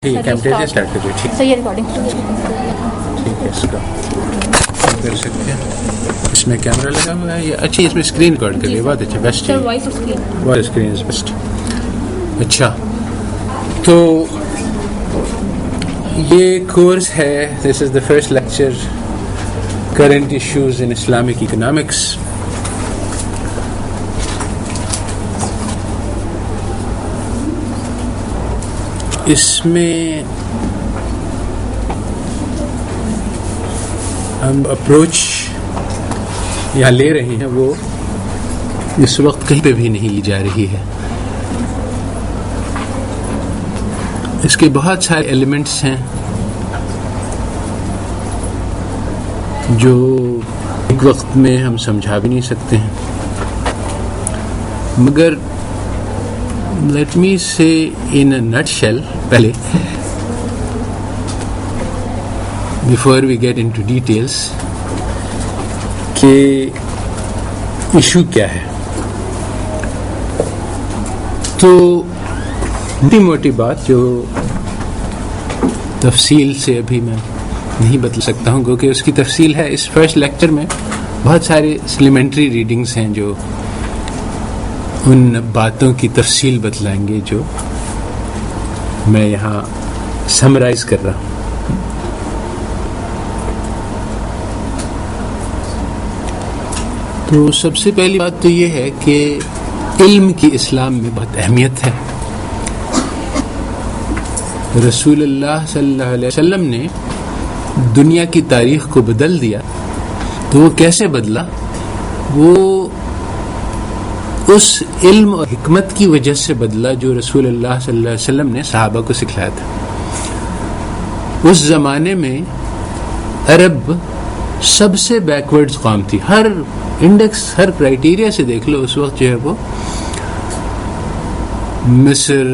ٹھیک ہے اسٹارٹ کر دیجیے. صحیح ہے ریکارڈنگ. ٹھیک ہے اس کا کر سکتے ہیں. اس میں کیمرہ لگا ہوا ہے. اچھا اس میں اسکرین ریکارڈ کر لیے. بہت اچھا بیسٹ ہے. وائس اور screen. Voice screen is best. اچھا تو یہ کورس ہے. This is the first lecture current issues in Islamic economics. اس میں ہم اپروچ یہاں لے رہے ہیں وہ اس وقت کہیں پہ بھی نہیں لی جا رہی ہے. اس کے بہت سارے ایلیمنٹس ہیں جو ایک وقت میں ہم سمجھا بھی نہیں سکتے ہیں, مگر let me say in a nutshell پہلے before we get into details کہ ایشو کیا ہے. تو موٹی موٹی بات جو تفصیل سے ابھی میں نہیں بتلا سکتا ہوں کیونکہ اس کی تفصیل ہے اس فرسٹ لیکچر میں. بہت سارے سپلیمنٹری ریڈنگز ہیں جو ان باتوں کی تفصیل بتلائیں گے جو میں یہاں سمرائز کر رہا ہوں. تو سب سے پہلی بات تو یہ ہے کہ علم کی اسلام میں بہت اہمیت ہے. رسول اللہ صلی اللہ علیہ وسلم نے دنیا کی تاریخ کو بدل دیا. تو وہ کیسے بدلا؟ وہ اس علم اور حکمت کی وجہ سے بدلا جو رسول اللہ صلی اللہ علیہ وسلم نے صحابہ کو سکھلایا تھا. اس زمانے میں عرب سب سے بیکورڈز قوم تھی. ہر انڈیکس ہر کرائیٹیریا سے دیکھ لو اس وقت جو ہے وہ مصر،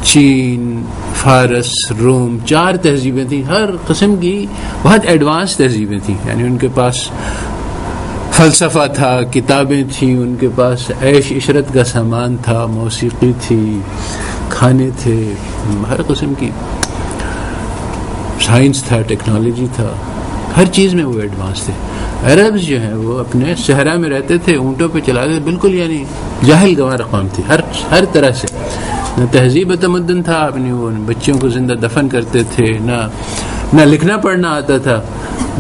چین، فارس، روم 4 تہذیبیں تھیں. ہر قسم کی بہت ایڈوانس تہذیبیں تھیں. یعنی ان کے پاس فلسفہ تھا، کتابیں تھیں، ان کے پاس عیش عشرت کا سامان تھا، موسیقی تھی، کھانے تھے، ہر قسم کی سائنس تھا، ٹیکنالوجی تھا. ہر چیز میں وہ ایڈوانس تھے. عربز جو ہیں وہ اپنے صحرا میں رہتے تھے، اونٹوں پہ چلاتے تھے. بالکل یعنی جاہل گوار قوم تھی ہر طرح سے. نہ تہذیب و تمدن تھا، اپنی وہ بچوں کو زندہ دفن کرتے تھے، نہ لکھنا پڑھنا آتا تھا.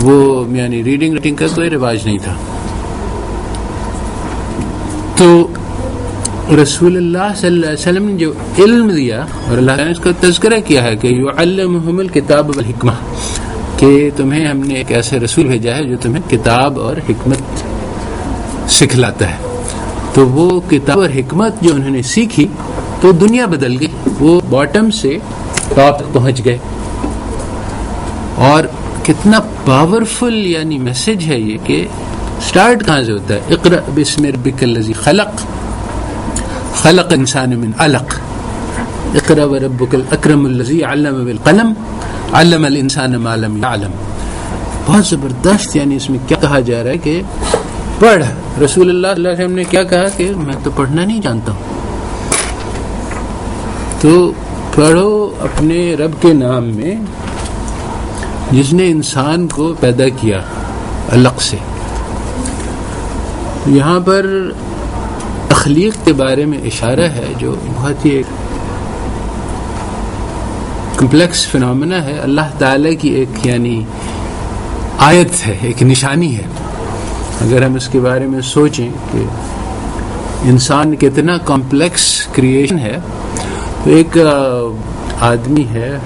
وہ یعنی ریڈنگ رائٹنگ کا کوئی رواج نہیں تھا. تو رسول اللہ صلی اللہ علیہ وسلم نے جو علم دیا اور اللہ نے اس کا تذکرہ کیا ہے کہ یعلمہم الکتاب والحکمہ، کہ تمہیں ہم نے ایک ایسے رسول بھیجا ہے جو تمہیں کتاب اور حکمت سکھلاتا ہے. تو وہ کتاب اور حکمت جو انہوں نے سیکھی تو دنیا بدل گئی. وہ باٹم سے ٹاپ تک پہنچ گئے. اور کتنا پاورفل یعنی میسج ہے یہ کہ سٹارٹ کہاں سے ہوتا ہے؟ اقرأ باسم ربک الذی خلق خلق انسان من علق اقرأ وربک الاکرم الذی علم بالقلم علم الانسان ما لم يعلم. بہت زبردست. یعنی اس میں کیا کہا جا رہا ہے کہ پڑھ. رسول اللہ صلی اللہ علیہ وسلم نے کیا کہا کہ میں تو پڑھنا نہیں جانتا ہوں. تو پڑھو اپنے رب کے نام میں جس نے انسان کو پیدا کیا علق سے. یہاں پر تخلیق کے بارے میں اشارہ ہے جو بہت ہی کمپلیکس فنامنا ہے. اللہ تعالیٰ کی ایک یعنی آیت ہے، ایک نشانی ہے. اگر ہم اس کے بارے میں سوچیں کہ انسان کتنا کمپلیکس کریشن ہے، تو ایک آدمی ہے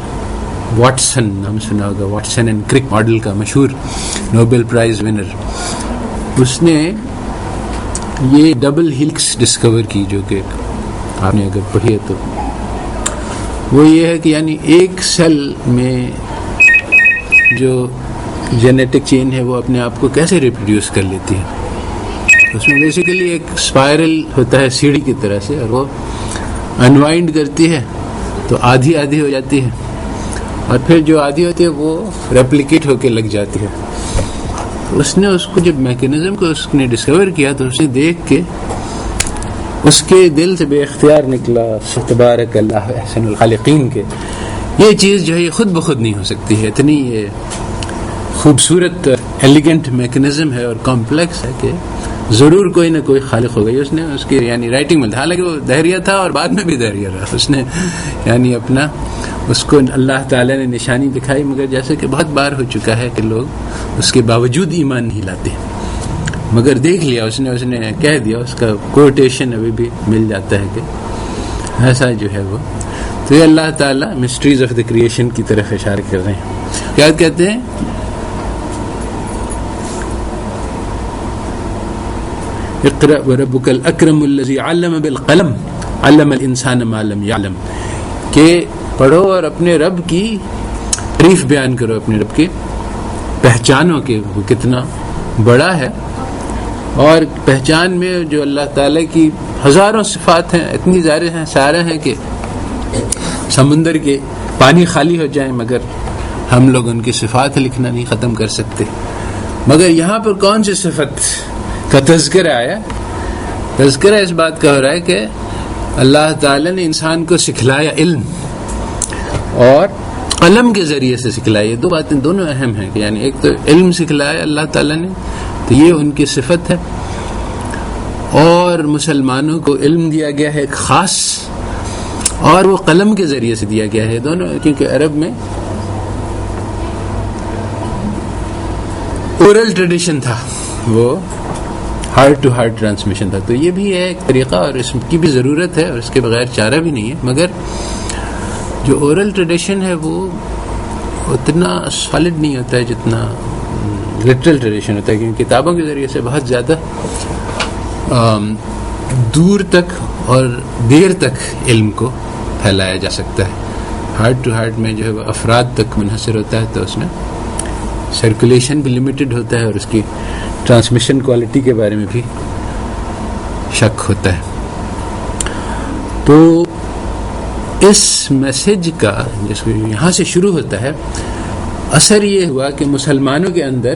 واٹسن، نام سنا ہوگا، واٹسن اینڈ کرک ماڈل کا مشہور نوبل پرائز ونر. اس نے یہ ڈبل ہیلکس ڈسکور کی جو کہ آپ نے اگر پڑھی ہے تو وہ یہ ہے کہ یعنی ایک سیل میں جو جینیٹک چین ہے وہ اپنے آپ کو کیسے ریپروڈیوس کر لیتی ہے. اس میں بیسیکلی ایک اسپائرل ہوتا ہے سیڑھی کی طرح سے، اور وہ انوائنڈ کرتی ہے تو آدھی آدھی ہو جاتی ہے، اور پھر جو آدھی ہوتی ہے وہ ریپلیکیٹ ہو کے لگ جاتی ہے. اس نے اس کو جب میکینزم کو اس نے ڈسکور کیا تو اس نے دیکھ کے اس کے دل سے بے اختیار نکلا تبارک اللہ احسن الخالقین کے یہ چیز جو ہے یہ خود بخود نہیں ہو سکتی ہے. اتنی یہ خوبصورت ایلیگنٹ میکنزم ہے اور کمپلیکس ہے کہ ضرور کوئی نہ کوئی خالق ہوگا. اس نے اس کی یعنی رائٹنگ میں، حالانکہ وہ دہریہ تھا اور بعد میں بھی دہریہ رہا، اس نے یعنی اپنا اس کو اللہ تعالیٰ نے نشانی دکھائی، مگر جیسے کہ بہت بار ہو چکا ہے کہ لوگ اس کے باوجود ایمان نہیں لاتے، مگر دیکھ لیا اس نے کہہ دیا. اس کا کوٹیشن ابھی بھی مل جاتا ہے کہ ایسا جو ہے وہ. تو یہ اللہ تعالیٰ مسٹریز آف دا کریشن کی طرف اشارہ کر رہے ہیں. کیا کہتے ہیں؟ اقرأ وربک الاکرم الذی علم بالقلم علم الانسان ما لم یعلم، کہ پڑھو اور اپنے رب کی تعریف بیان کرو، اپنے رب کی پہچانو کہ وہ کتنا بڑا ہے. اور پہچان میں جو اللہ تعالیٰ کی ہزاروں صفات ہیں، اتنی سارے ہیں کہ سمندر کے پانی خالی ہو جائیں مگر ہم لوگ ان کی صفات لکھنا نہیں ختم کر سکتے. مگر یہاں پر کون سی صفت کا تذکرہ آیا؟ تذکرہ اس بات کا ہو رہا ہے کہ اللہ تعالیٰ نے انسان کو سکھلایا علم، اور قلم کے ذریعے سے سکھلایا. یہ دو باتیں دونوں اہم ہیں کہ یعنی ایک تو علم سکھلایا اللہ تعالیٰ نے، تو یہ ان کی صفت ہے، اور مسلمانوں کو علم دیا گیا ہے ایک خاص، اور وہ قلم کے ذریعے سے دیا گیا ہے. دونوں کیونکہ عرب میں اورل ٹریڈیشن تھا، وہ ہارٹ ٹو ہارٹ ٹرانسمیشن تھا. تو یہ بھی ہے ایک طریقہ اور اس کی بھی ضرورت ہے اور اس کے بغیر چارہ بھی نہیں ہے. مگر جو اورل ٹریڈیشن ہے وہ اتنا سالڈ نہیں ہوتا ہے جتنا لٹرل ٹریڈیشن ہوتا ہے، کیونکہ کتابوں کے ذریعے سے بہت زیادہ دور تک اور دیر تک علم کو پھیلایا جا سکتا ہے. ہارٹ ٹو ہارٹ میں جو ہے وہ افراد تک منحصر ہوتا ہے، تو اس میں سرکولیشن بھی لمیٹڈ ہوتا ہے اور اس کی ٹرانسمیشن کوالٹی کے بارے میں بھی شک ہوتا ہے. تو اس میسج کا جس کو یہاں سے شروع ہوتا ہے، اثر یہ ہوا کہ مسلمانوں کے اندر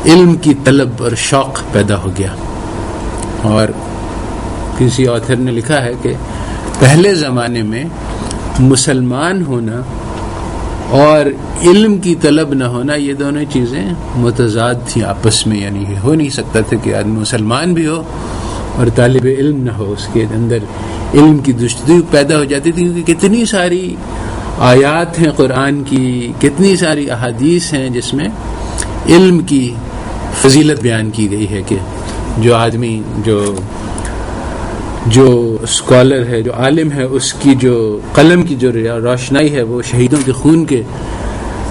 علم کی طلب اور شوق پیدا ہو گیا. اور کسی آتھر نے لکھا ہے کہ پہلے زمانے میں مسلمان ہونا اور علم کی طلب نہ ہونا، یہ دونوں چیزیں متضاد تھیں آپس میں. یعنی ہو نہیں سکتا تھا کہ آدمی مسلمان بھی ہو اور طالب علم نہ ہو، اس کے اندر علم کی جستجو پیدا ہو جاتی تھی. کیونکہ کتنی ساری آیات ہیں قرآن کی، کتنی ساری احادیث ہیں جس میں علم کی فضیلت بیان کی گئی ہے کہ جو آدمی جو اسکالر ہے، جو عالم ہے، اس کی جو قلم کی جو روشنائی ہے وہ شہیدوں کے خون کے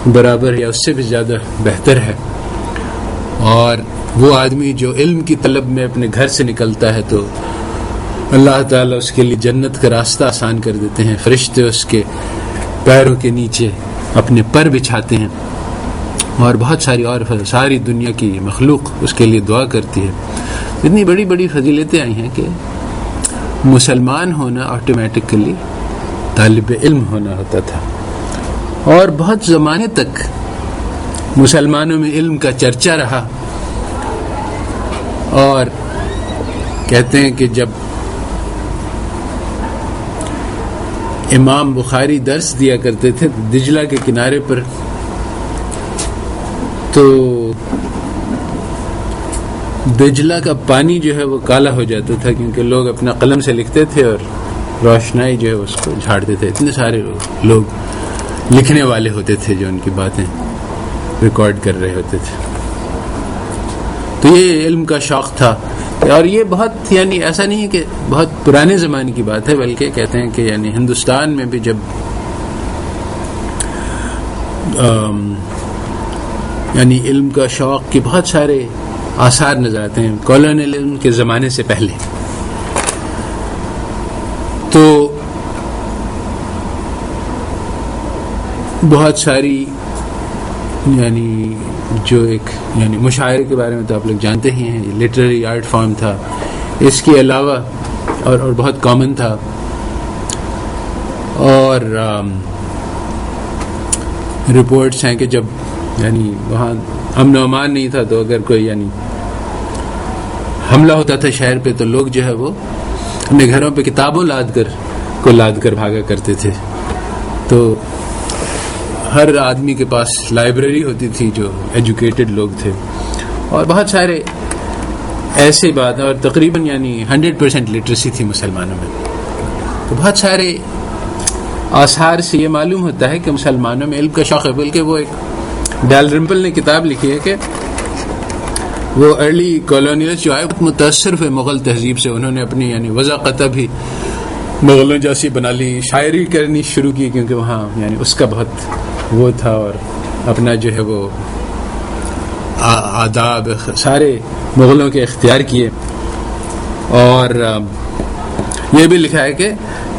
برابر یا اس سے بھی زیادہ بہتر ہے. اور وہ آدمی جو علم کی طلب میں اپنے گھر سے نکلتا ہے تو اللہ تعالیٰ اس کے لیے جنت کا راستہ آسان کر دیتے ہیں. فرشتے اس کے پیروں کے نیچے اپنے پر بچھاتے ہیں، اور بہت ساری دنیا کی مخلوق اس کے لیے دعا کرتی ہے. اتنی بڑی بڑی فضیلتیں آئی ہیں کہ مسلمان ہونا آٹومیٹکلی طالب علم ہونا ہوتا تھا. اور بہت زمانے تک مسلمانوں میں علم کا چرچا رہا. اور کہتے ہیں کہ جب امام بخاری درس دیا کرتے تھے دجلہ کے کنارے پر، تو دجلہ کا پانی جو ہے وہ کالا ہو جاتا تھا، کیونکہ لوگ اپنا قلم سے لکھتے تھے اور روشنائی جو ہے اس کو جھاڑتے تھے. اتنے سارے لوگ لکھنے والے ہوتے تھے جو ان کی باتیں ریکارڈ کر رہے ہوتے تھے. تو یہ علم کا شوق تھا. اور یہ بہت یعنی ایسا نہیں ہے کہ بہت پرانے زمانے کی بات ہے، بلکہ کہتے ہیں کہ یعنی ہندوستان میں بھی جب یعنی علم کا شوق کے بہت سارے آثار نظر آتے ہیں کالونیلزم کے زمانے سے پہلے. تو بہت ساری یعنی جو ایک یعنی مشاعرے کے بارے میں تو آپ لوگ جانتے ہی ہیں، لٹریری آرٹ فارم تھا. اس کے علاوہ اور بہت کامن تھا. اور رپورٹس ہیں کہ جب یعنی وہاں امن و امان نہیں تھا تو اگر کوئی یعنی حملہ ہوتا تھا شہر پہ تو لوگ جو ہے وہ اپنے گھروں پہ کتابوں لاد کر بھاگا کرتے تھے. تو ہر آدمی کے پاس لائبریری ہوتی تھی جو ایجوکیٹڈ لوگ تھے، اور بہت سارے ایسے بات، اور تقریباً یعنی 100% لٹریسی تھی مسلمانوں میں. تو بہت سارے آثار سے یہ معلوم ہوتا ہے کہ مسلمانوں میں علم کا شوق ہے. بلکہ وہ ایک ڈیل رمپل نے کتاب لکھی ہے کہ وہ ارلی کالونیلز جو آئے بہت متاثر ہوئے مغل تہذیب سے. انہوں نے اپنی یعنی وضاقتہ بھی مغلوں جیسی بنا لی، شاعری کرنی شروع کی، کیونکہ وہاں یعنی اس کا بہت وہ تھا، اور اپنا جو ہے وہ آداب سارے مغلوں کے اختیار کیے. اور یہ بھی لکھا ہے کہ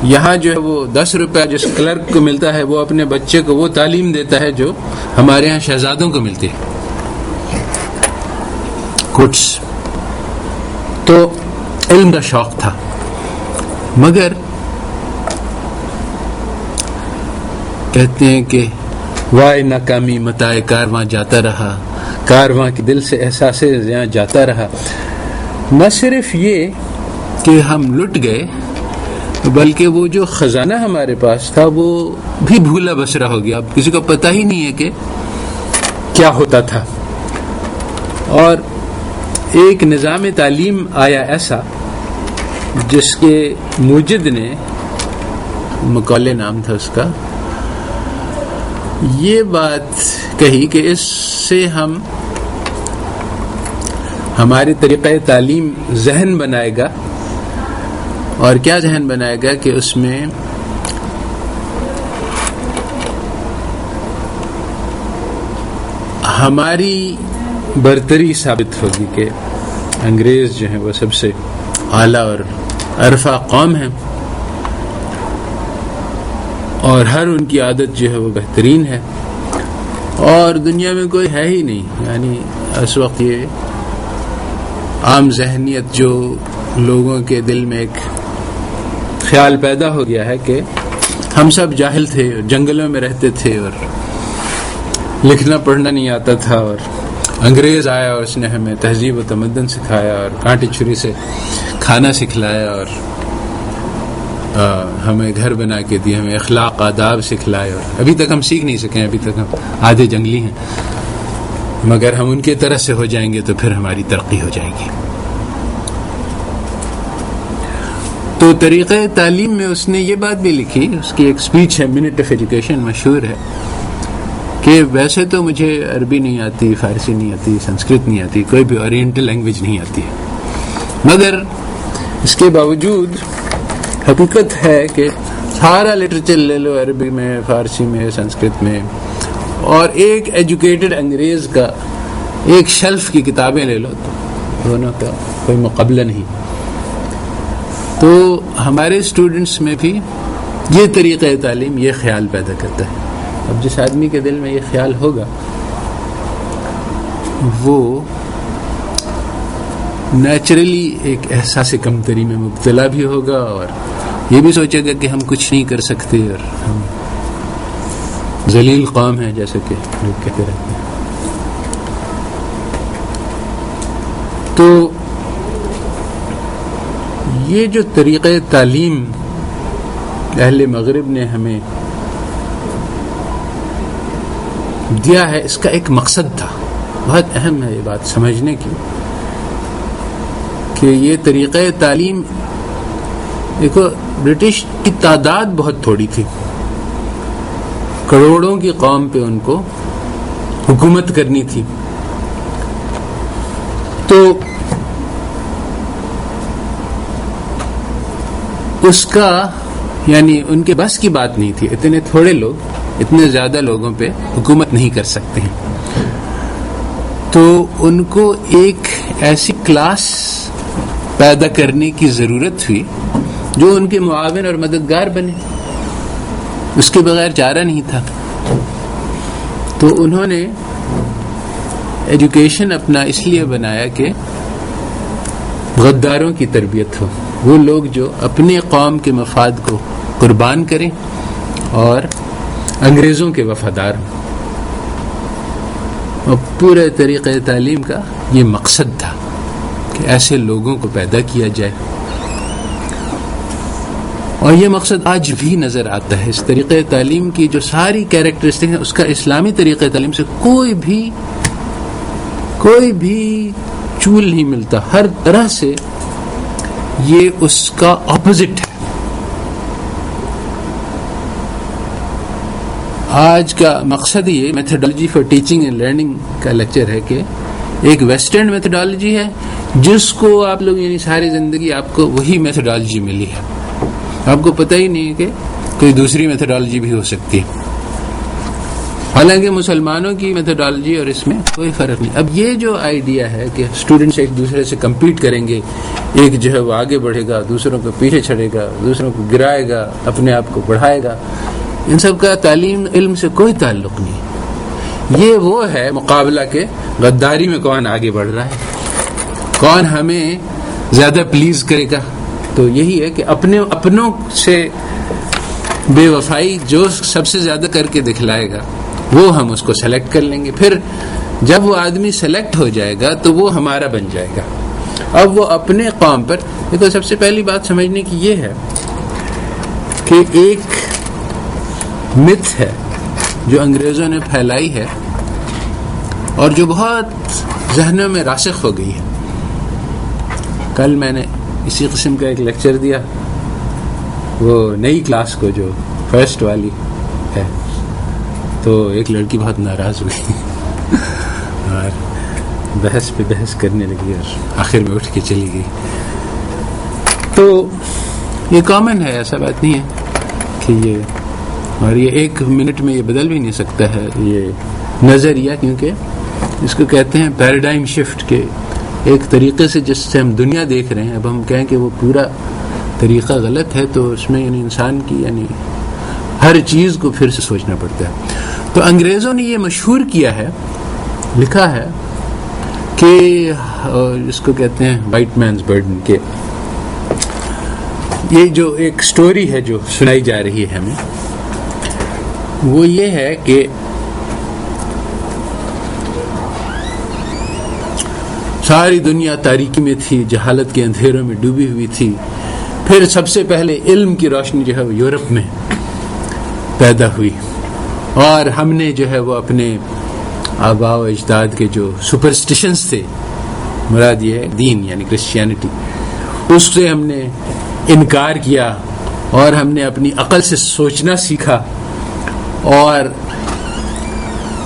یہاں جو ہے وہ 10 روپے جس کلرک کو ملتا ہے وہ اپنے بچے کو وہ تعلیم دیتا ہے جو ہمارے ہاں شہزادوں کو ملتی ہے. کٹس تو علم کا شوق تھا، مگر کہتے ہیں کہ وائے ناکامی متائے کارواں جاتا رہا، کارواں کے دل سے احساس زیاں جاتا رہا. نہ صرف یہ کہ ہم لٹ گئے، بلکہ وہ جو خزانہ ہمارے پاس تھا وہ بھی بھولا بسرا ہو گیا. اب کسی کو پتہ ہی نہیں ہے کہ کیا ہوتا تھا. اور ایک نظام تعلیم آیا ایسا جس کے موجد نے، مکالے نام تھا اس کا، یہ بات کہی کہ اس سے ہم ہمارے طریقہ تعلیم ذہن بنائے گا. اور کیا ذہن بنائے گا کہ اس میں ہماری برتری ثابت ہوگی کہ انگریز جو ہیں وہ سب سے اعلیٰ اور عرفہ قوم ہیں، اور ہر ان کی عادت جو ہے وہ بہترین ہے، اور دنیا میں کوئی ہے ہی نہیں. یعنی اس وقت یہ عام ذہنیت جو لوگوں کے دل میں ایک خیال پیدا ہو گیا ہے کہ ہم سب جاہل تھے، جنگلوں میں رہتے تھے اور لکھنا پڑھنا نہیں آتا تھا، اور انگریز آیا اور اس نے ہمیں تہذیب و تمدن سکھایا اور کانٹی چھری سے کھانا سکھلایا، اور ہمیں گھر بنا کے دی، ہمیں اخلاق آداب سکھلائے، اور ابھی تک ہم سیکھ نہیں سکے. ابھی تک ہم آدھے جنگلی ہیں، مگر ہم ان کی طرح سے ہو جائیں گے تو پھر ہماری ترقی ہو جائے گی. تو طریقہ تعلیم میں اس نے یہ بات بھی لکھی، اس کی ایک سپیچ ہے منٹ آف ایجوکیشن، مشہور ہے، کہ ویسے تو مجھے عربی نہیں آتی، فارسی نہیں آتی، سنسکرت نہیں آتی، کوئی بھی اورینٹل لینگویج نہیں آتی ہے، مگر اس کے باوجود حقیقت ہے کہ سارا لٹریچر لے لو، عربی میں، فارسی میں، سنسکرت میں، اور ایک ایجوکیٹڈ انگریز کا ایک شیلف کی کتابیں لے لو، تو دونوں کا کوئی مقابلہ نہیں. تو ہمارے اسٹوڈنٹس میں بھی یہ طریقہ تعلیم یہ خیال پیدا کرتا ہے. اب جس آدمی کے دل میں یہ خیال ہوگا وہ نیچرلی ایک احساس کمتری میں مبتلا بھی ہوگا، اور یہ بھی سوچے گا کہ ہم کچھ نہیں کر سکتے اور ہم ذلیل قوم ہیں، جیسے کہ لوگ کہتے رہتے ہیں. تو یہ جو طریقہ تعلیم اہل مغرب نے ہمیں دیا ہے، اس کا ایک مقصد تھا. بہت اہم ہے یہ بات سمجھنے کی کہ یہ طریقہ تعلیم، دیکھو برٹش کی تعداد بہت تھوڑی تھی، کروڑوں کی قوم پہ ان کو حکومت کرنی تھی. تو اس کا یعنی ان کے بس کی بات نہیں تھی، اتنے تھوڑے لوگ اتنے زیادہ لوگوں پہ حکومت نہیں کر سکتے ہیں. تو ان کو ایک ایسی کلاس پیدا کرنے کی ضرورت ہوئی جو ان کے معاون اور مددگار بنے، اس کے بغیر چارہ نہیں تھا. تو انہوں نے ایجوکیشن اپنا اس لیے بنایا کہ غداروں کی تربیت ہو، وہ لوگ جو اپنے قوم کے مفاد کو قربان کریں اور انگریزوں کے وفادار ہوں. اور پورے طریقہ تعلیم کا یہ مقصد تھا کہ ایسے لوگوں کو پیدا کیا جائے. اور یہ مقصد آج بھی نظر آتا ہے. اس طریقہ تعلیم کی جو ساری کیریکٹرسٹک ہیں اس کا اسلامی طریقہ تعلیم سے کوئی بھی چول نہیں ملتا. ہر طرح سے یہ اس کا اپوزٹ ہے. آج کا مقصد یہ methodology for teaching and learning کا لیکچر ہے کہ ایک ویسٹرن میتھڈالوجی ہے جس کو آپ لوگ یعنی ساری زندگی آپ کو وہی میتھڈالوجی ملی ہے. آپ کو پتہ ہی نہیں ہے کہ کوئی دوسری میتھڈالوجی بھی ہو سکتی ہے. حالانکہ مسلمانوں کی میتھڈالوجی اور اس میں کوئی فرق نہیں. اب یہ جو آئیڈیا ہے کہ اسٹوڈنٹس ایک دوسرے سے کمپیٹ کریں گے, ایک جو ہے وہ آگے بڑھے گا, دوسروں کو پیچھے چھڑے گا, دوسروں کو گرائے گا, اپنے آپ کو بڑھائے گا, ان سب کا تعلیم علم سے کوئی تعلق نہیں. یہ وہ ہے مقابلہ کے غداری میں کون آگے بڑھ رہا ہے, کون ہمیں زیادہ پلیز کرے گا. تو یہی ہے کہ اپنوں سے بے وفائی جو سب سے زیادہ کر کے دکھلائے گا وہ ہم اس کو سلیکٹ کر لیں گے. پھر جب وہ آدمی سلیکٹ ہو جائے گا تو وہ ہمارا بن جائے گا. اب وہ اپنے قوم پر دیکھو, سب سے پہلی بات سمجھنے کی یہ ہے کہ ایک متھ ہے جو انگریزوں نے پھیلائی ہے اور جو بہت ذہنوں میں راسخ ہو گئی ہے. کل میں نے اسی قسم کا ایک لیکچر دیا, وہ نئی کلاس کو جو فرسٹ والی ہے, تو ایک لڑکی بہت ناراض ہوئی اور بحث پہ بحث کرنے لگی اور آخر میں اٹھ کے چلی گئی. تو یہ کامن ہے, ایسا بات نہیں ہے کہ یہ ایک منٹ میں یہ بدل بھی نہیں سکتا ہے یہ نظریہ, کیونکہ اس کو کہتے ہیں پیراڈائم شفٹ. کے ایک طریقے سے جس سے ہم دنیا دیکھ رہے ہیں, اب ہم کہیں کہ وہ پورا طریقہ غلط ہے, تو اس میں یعنی انسان کی یعنی ہر چیز کو پھر سے سوچنا پڑتا ہے. تو انگریزوں نے یہ مشہور کیا ہے, لکھا ہے کہ اس کو کہتے ہیں وائٹ مینز برڈن. کے یہ جو ایک سٹوری ہے جو سنائی جا رہی ہے ہمیں, وہ یہ ہے کہ ساری دنیا تاریکی میں تھی, جہالت کے اندھیروں میں ڈوبی ہوئی تھی. پھر سب سے پہلے علم کی روشنی جو ہے وہ یورپ میں پیدا ہوئی, اور ہم نے جو ہے وہ اپنے آباء و اجداد کے جو سپرسٹیشنز تھے, مراد یہ ہے دین یعنی کرسچینٹی, اس سے ہم نے انکار کیا اور ہم نے اپنی عقل سے سوچنا سیکھا, اور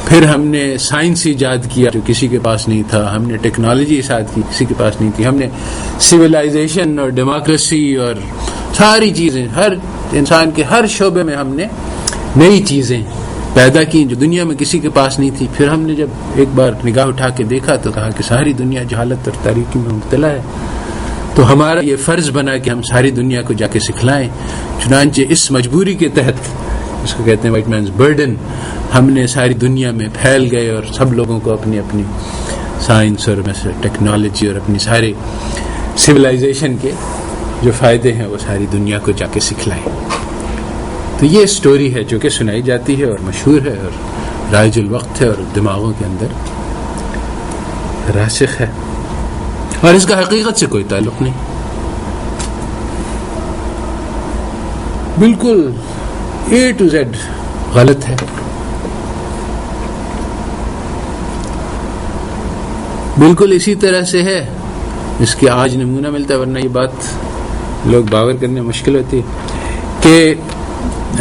پھر ہم نے سائنس ایجاد کیا جو کسی کے پاس نہیں تھا, ہم نے ٹیکنالوجی ایجاد کی کسی کے پاس نہیں تھی, ہم نے سویلائزیشن اور ڈیموکریسی اور ساری چیزیں ہر انسان کے ہر شعبے میں ہم نے نئی چیزیں پیدا کی جو دنیا میں کسی کے پاس نہیں تھی. پھر ہم نے جب ایک بار نگاہ اٹھا کے دیکھا تو کہا کہ ساری دنیا جہالت اور تاریکی میں مبتلا ہے, تو ہمارا یہ فرض بنا کہ ہم ساری دنیا کو جا کے سکھلائیں. چنانچہ اس مجبوری کے تحت, اس کو کہتے ہیں وائٹ مینز برڈن, ہم نے ساری دنیا میں پھیل گئے اور سب لوگوں کو اپنی اپنی سائنس اور ٹیکنالوجی اور اپنی سارے سویلائزیشن کے جو فائدے ہیں وہ ساری دنیا کو جا کے سکھلائیں. تو یہ سٹوری ہے جو کہ سنائی جاتی ہے اور مشہور ہے اور رائج الوقت ہے اور دماغوں کے اندر راسخ ہے, اور اس کا حقیقت سے کوئی تعلق نہیں. بالکل A to Z غلط ہے. بالکل اسی طرح سے ہے, اس کے آج نمونہ ملتا ہے, ورنہ یہ بات لوگ باور کرنے مشکل ہوتی ہے کہ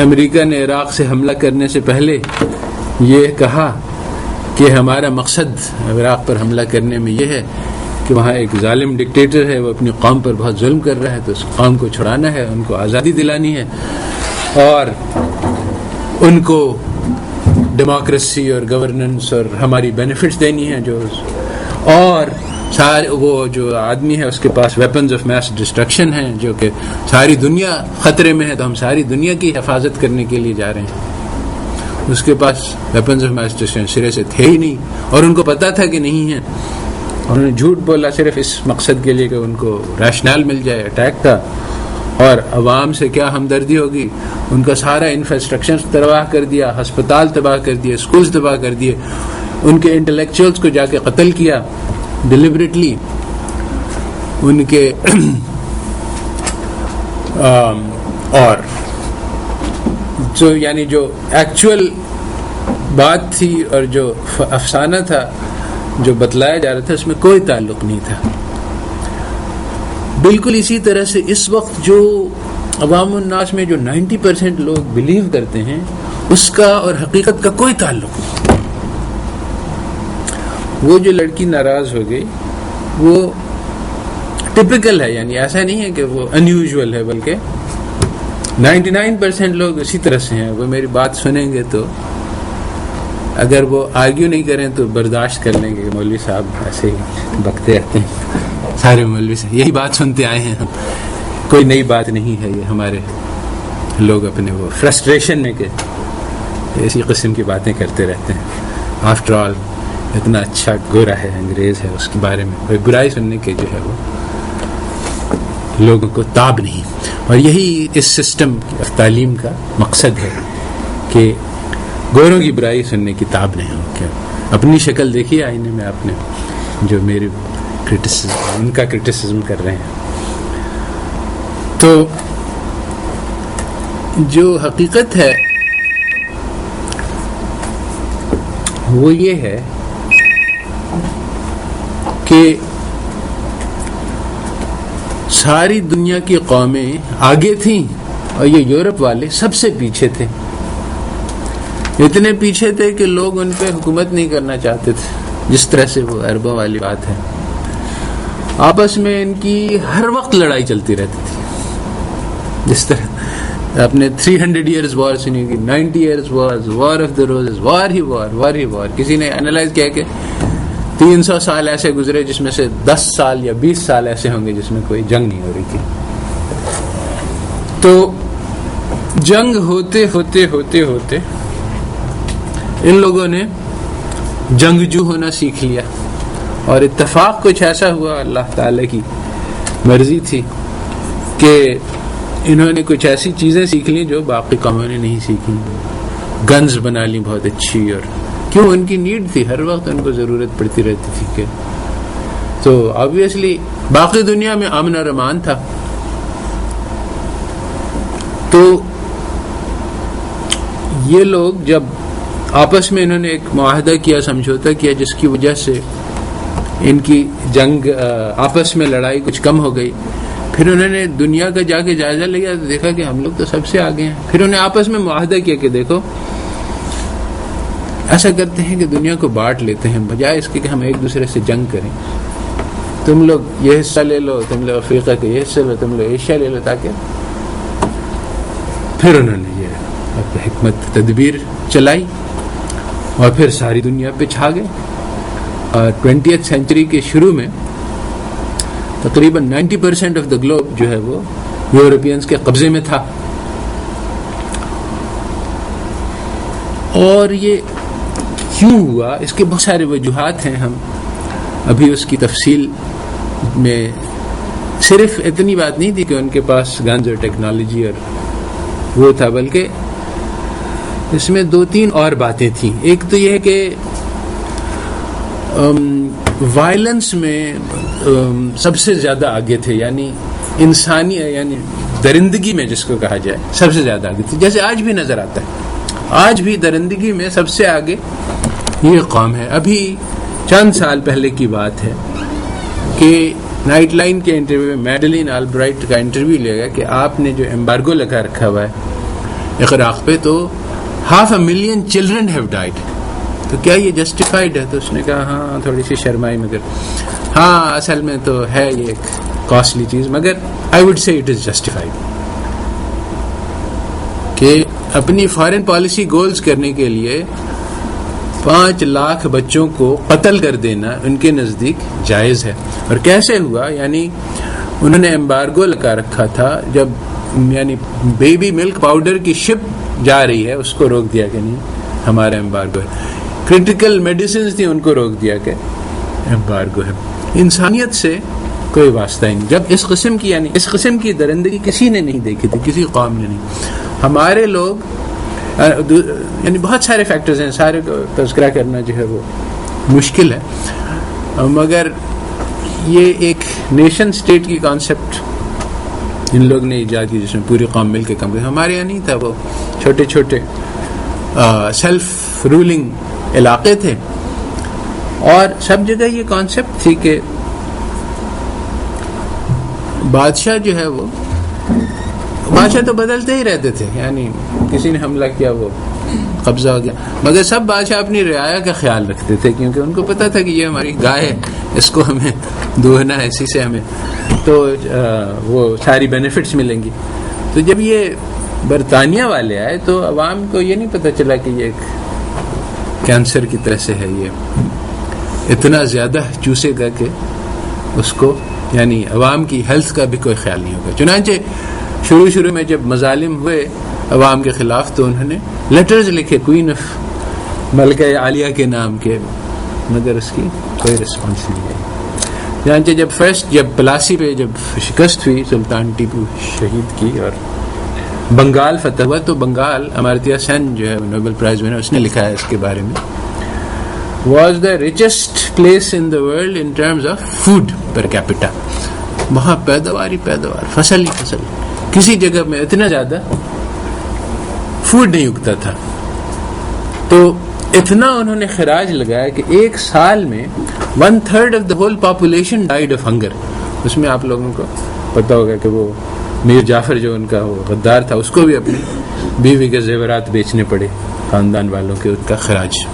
امریکہ نے عراق سے حملہ کرنے سے پہلے یہ کہا کہ ہمارا مقصد عراق پر حملہ کرنے میں یہ ہے کہ وہاں ایک ظالم ڈکٹیٹر ہے, وہ اپنی قوم پر بہت ظلم کر رہا ہے, تو اس قوم کو چھڑانا ہے, ان کو آزادی دلانی ہے, اور ان کو ڈیموکریسی اور گورننس اور ہماری بینیفٹس دینی ہے, جو اور سارے وہ جو آدمی ہے اس کے پاس ویپنز آف میس ڈسٹرکشن ہیں جو کہ ساری دنیا خطرے میں ہے, تو ہم ساری دنیا کی حفاظت کرنے کے لیے جا رہے ہیں. اس کے پاس ویپنز آف میس ڈسٹرکشن سرے سے تھے ہی نہیں, اور ان کو پتا تھا کہ نہیں ہے, انہوں نے جھوٹ بولا صرف اس مقصد کے لیے کہ ان کو ریشنل مل جائے اٹیک کا, اور عوام سے کیا ہمدردی ہوگی. ان کا سارا انفراسٹرکچر تباہ کر دیا, ہسپتال تباہ کر دیے, اسکولز تباہ کر دیے, ان کے انٹلیکچوئلس کو جا کے قتل کیا ڈیلیبریٹلی, ان کے اور جو یعنی جو ایکچوئل بات تھی اور جو افسانہ تھا جو بتلایا جا رہا تھا اس میں کوئی تعلق نہیں تھا. بالکل اسی طرح سے اس وقت جو عوام الناس میں جو 90% لوگ بلیو کرتے ہیں اس کا اور حقیقت کا کوئی تعلق نہیں. وہ جو لڑکی ناراض ہو گئی وہ ٹپیکل ہے، یعنی ایسا نہیں ہے کہ وہ انیوژول ہے، بلکہ 99% لوگ اسی طرح سے ہیں. وہ میری بات سنیں گے تو اگر وہ آرگیو نہیں کریں تو برداشت کر لیں گے کہ مولوی صاحب ایسے ہی بکتے رہتے ہیں. سارے مولوی صاحب یہی بات سنتے آئے ہیں ہم، کوئی نئی بات نہیں ہے. یہ ہمارے لوگ اپنے وہ فرسٹریشن میں کہ ایسی قسم کی باتیں کرتے رہتے ہیں. آفٹر آل اتنا اچھا گورا ہے، انگریز ہے، اس کے بارے میں کوئی برائی سننے کے جو ہے وہ لوگوں کو تاب نہیں. اور یہی اس سسٹم کی تعلیم کا مقصد ہے کہ گوروں کی برائی سننے کی تاب نہیں ہو. کیا اپنی شکل دیکھیے آئینے میں آپ نے، جو میری ان کا کرٹیسزم کر رہے ہیں. تو جو حقیقت ہے وہ یہ ہے کہ ساری دنیا کی قومیں آگے تھیں اور یہ یورپ والے سب سے پیچھے تھے. اتنے پیچھے تھے کہ لوگ ان پہ حکومت نہیں کرنا چاہتے تھے، جس طرح سے وہ عربوں والی بات ہے. آپس میں ان کی ہر وقت لڑائی چلتی رہتی تھی. جس طرح آپ نے 300 years وار سنی ہوگی، 90 years war of the roses, war ہی وار. کسی نے انالائز کیا کہ 300 سال ایسے گزرے جس میں سے 10 سال یا 20 سال ایسے ہوں گے جس میں کوئی جنگ نہیں ہو رہی تھی. تو جنگ ہوتے ہوتے ہوتے ہوتے ان لوگوں نے جنگجو ہونا سیکھ لیا، اور اتفاق کچھ ایسا ہوا، اللہ تعالی کی مرضی تھی کہ انہوں نے کچھ ایسی چیزیں سیکھ لی جو باقی قوموں نے نہیں سیکھی. گنز بنا لی بہت اچھی، اور کیوں ان کی نیڈ تھی، ہر وقت ان کو ضرورت پڑتی رہتی تھی کہ تو آبویسلی باقی دنیا میں امن اور امان تھا. تو یہ لوگ جب آپس میں انہوں نے ایک معاہدہ کیا، سمجھوتا کیا، جس کی وجہ سے ان کی جنگ آپس میں لڑائی کچھ کم ہو گئی. پھر انہوں نے دنیا کا جا کے جائزہ لیا تو دیکھا کہ ہم لوگ تو سب سے آگے ہیں. پھر انہیں آپس میں معاہدہ کیا کہ دیکھو ایسا کرتے ہیں کہ دنیا کو بانٹ لیتے ہیں، بجائے اس کے کہ ہم ایک دوسرے سے جنگ کریں. تم لوگ یہ حصہ لے لو، تم لوگ افریقہ کے یہ حصہ لو، تم لوگ ایشیا لے لو، تاکہ پھر انہوں نے یہ حکمت تدبیر چلائی اور پھر ساری دنیا پہ چھا گئے. اور 20th سینچری کے شروع میں تقریباً 90% آف دا گلوب جو ہے وہ یورپینز کے قبضے میں تھا. اور یہ کیوں ہوا، اس کے بہت سارے وجوہات ہیں. ہم ابھی اس کی تفصیل میں، صرف اتنی بات نہیں تھی کہ ان کے پاس گنز اور ٹیکنالوجی اور وہ تھا، بلکہ اس میں 2-3 اور باتیں تھیں. ایک تو یہ ہے کہ وائلنس میں سب سے زیادہ آگے تھے، یعنی انسانی یعنی درندگی میں جس کو کہا جائے سب سے زیادہ آگے تھے. جیسے آج بھی نظر آتا ہے، آج بھی درندگی میں سب سے آگے یہ قوم ہے. ابھی چند سال پہلے کی بات ہے کہ نائٹ لائن کے انٹرویو میں میڈلین آلبرائٹ کا انٹرویو لیا گیا کہ آپ نے جو ایمبارگو لگا رکھا ہوا ہے عراق پہ، تو 500,000 children have died. تو کیا یہ جسٹیفائڈ ہے؟ تو اس نے کہا ہاں، تھوڑی سی شرمائی، مگر ہاں اصل میں تو ہے یہ ایک کاسٹلی چیز، مگر I would say it is justified. کہ اپنی فارن پالیسی گولز کرنے کے لیے 5 لاکھ بچوں کو قتل کر دینا ان کے نزدیک جائز ہے. اور کیسے ہوا؟ یعنی انہوں نے ایمبارگو لگا رکھا تھا، جب یعنی بیبی ملک پاؤڈر کی شپ جا رہی ہے اس کو روک دیا کہ نہیں ہمارا ایمبارگو ہے. کرٹیکل میڈیسنز تھی، ان کو روک دیا کہ ایمبارگو ہے. انسانیت سے کوئی واسطہ ہی نہیں. جب اس قسم کی یعنی اس قسم کی درندگی کسی نے نہیں دیکھی تھی، کسی قوم نے نہیں. ہمارے لوگ یعنی بہت سارے فیکٹرز ہیں، سارے کو تذکرہ کرنا جو ہے وہ مشکل ہے، مگر یہ ایک نیشن سٹیٹ کی کانسیپٹ ان لوگ نے ایجاد کی جس میں پوری قوم مل کے کام کرے. ہمارے یہاں نہیں تھا, وہ چھوٹے چھوٹے سیلف رولنگ علاقے تھے, اور سب جگہ یہ کانسیپٹ تھی کہ بادشاہ جو ہے وہ بادشاہ تو بدلتے ہی رہتے تھے, یعنی کسی نے حملہ کیا وہ قبضہ ہو گیا, مگر سب بادشاہ اپنی رعایا کا خیال رکھتے تھے, کیونکہ ان کو پتا تھا کہ یہ ہماری گائے ہے, اس کو ہمیں دہنا ہے, اسی سے ہمیں تو وہ ساری بینیفٹس ملیں گی. تو جب یہ برطانیہ والے آئے تو عوام کو یہ نہیں پتا چلا کہ یہ ایک کینسر کی طرح سے ہے, یہ اتنا زیادہ چوسے گا کہ اس کو یعنی عوام کی ہیلتھ کا بھی کوئی خیال نہیں ہوگا. چنانچہ شروع میں جب مظالم ہوئے عوام کے خلاف تو انہوں نے لیٹرز لکھے کوئین آف ملکہ عالیہ کے نام کے, مگر اس کی کوئی رسپانس نہیں آئی. چنانچہ جب پلاسی پہ جب شکست ہوئی سلطان ٹیپو شہید کی اور بنگال فتح ہوا, تو بنگال امارتیہ سین جو ہے نوبل پرائز ونر, اس نے لکھا ہے اس کے بارے میں, was the richest place in the world in terms of food per capita. وہاں پیداوار, فصل ہی فصل, کسی جگہ میں اتنا زیادہ فوڈ نہیں اگتا تھا. تو اتنا انہوں نے خراج لگایا کہ ایک سال میں 1/3 of the whole population died of hunger. اس میں آپ لوگوں کو پتا ہوگا کہ وہ میر جعفر جو ان کا وہ غدار تھا, اس کو بھی اپنی بیوی کے زیورات بیچنے پڑے خاندان والوں کے, ان کا خراج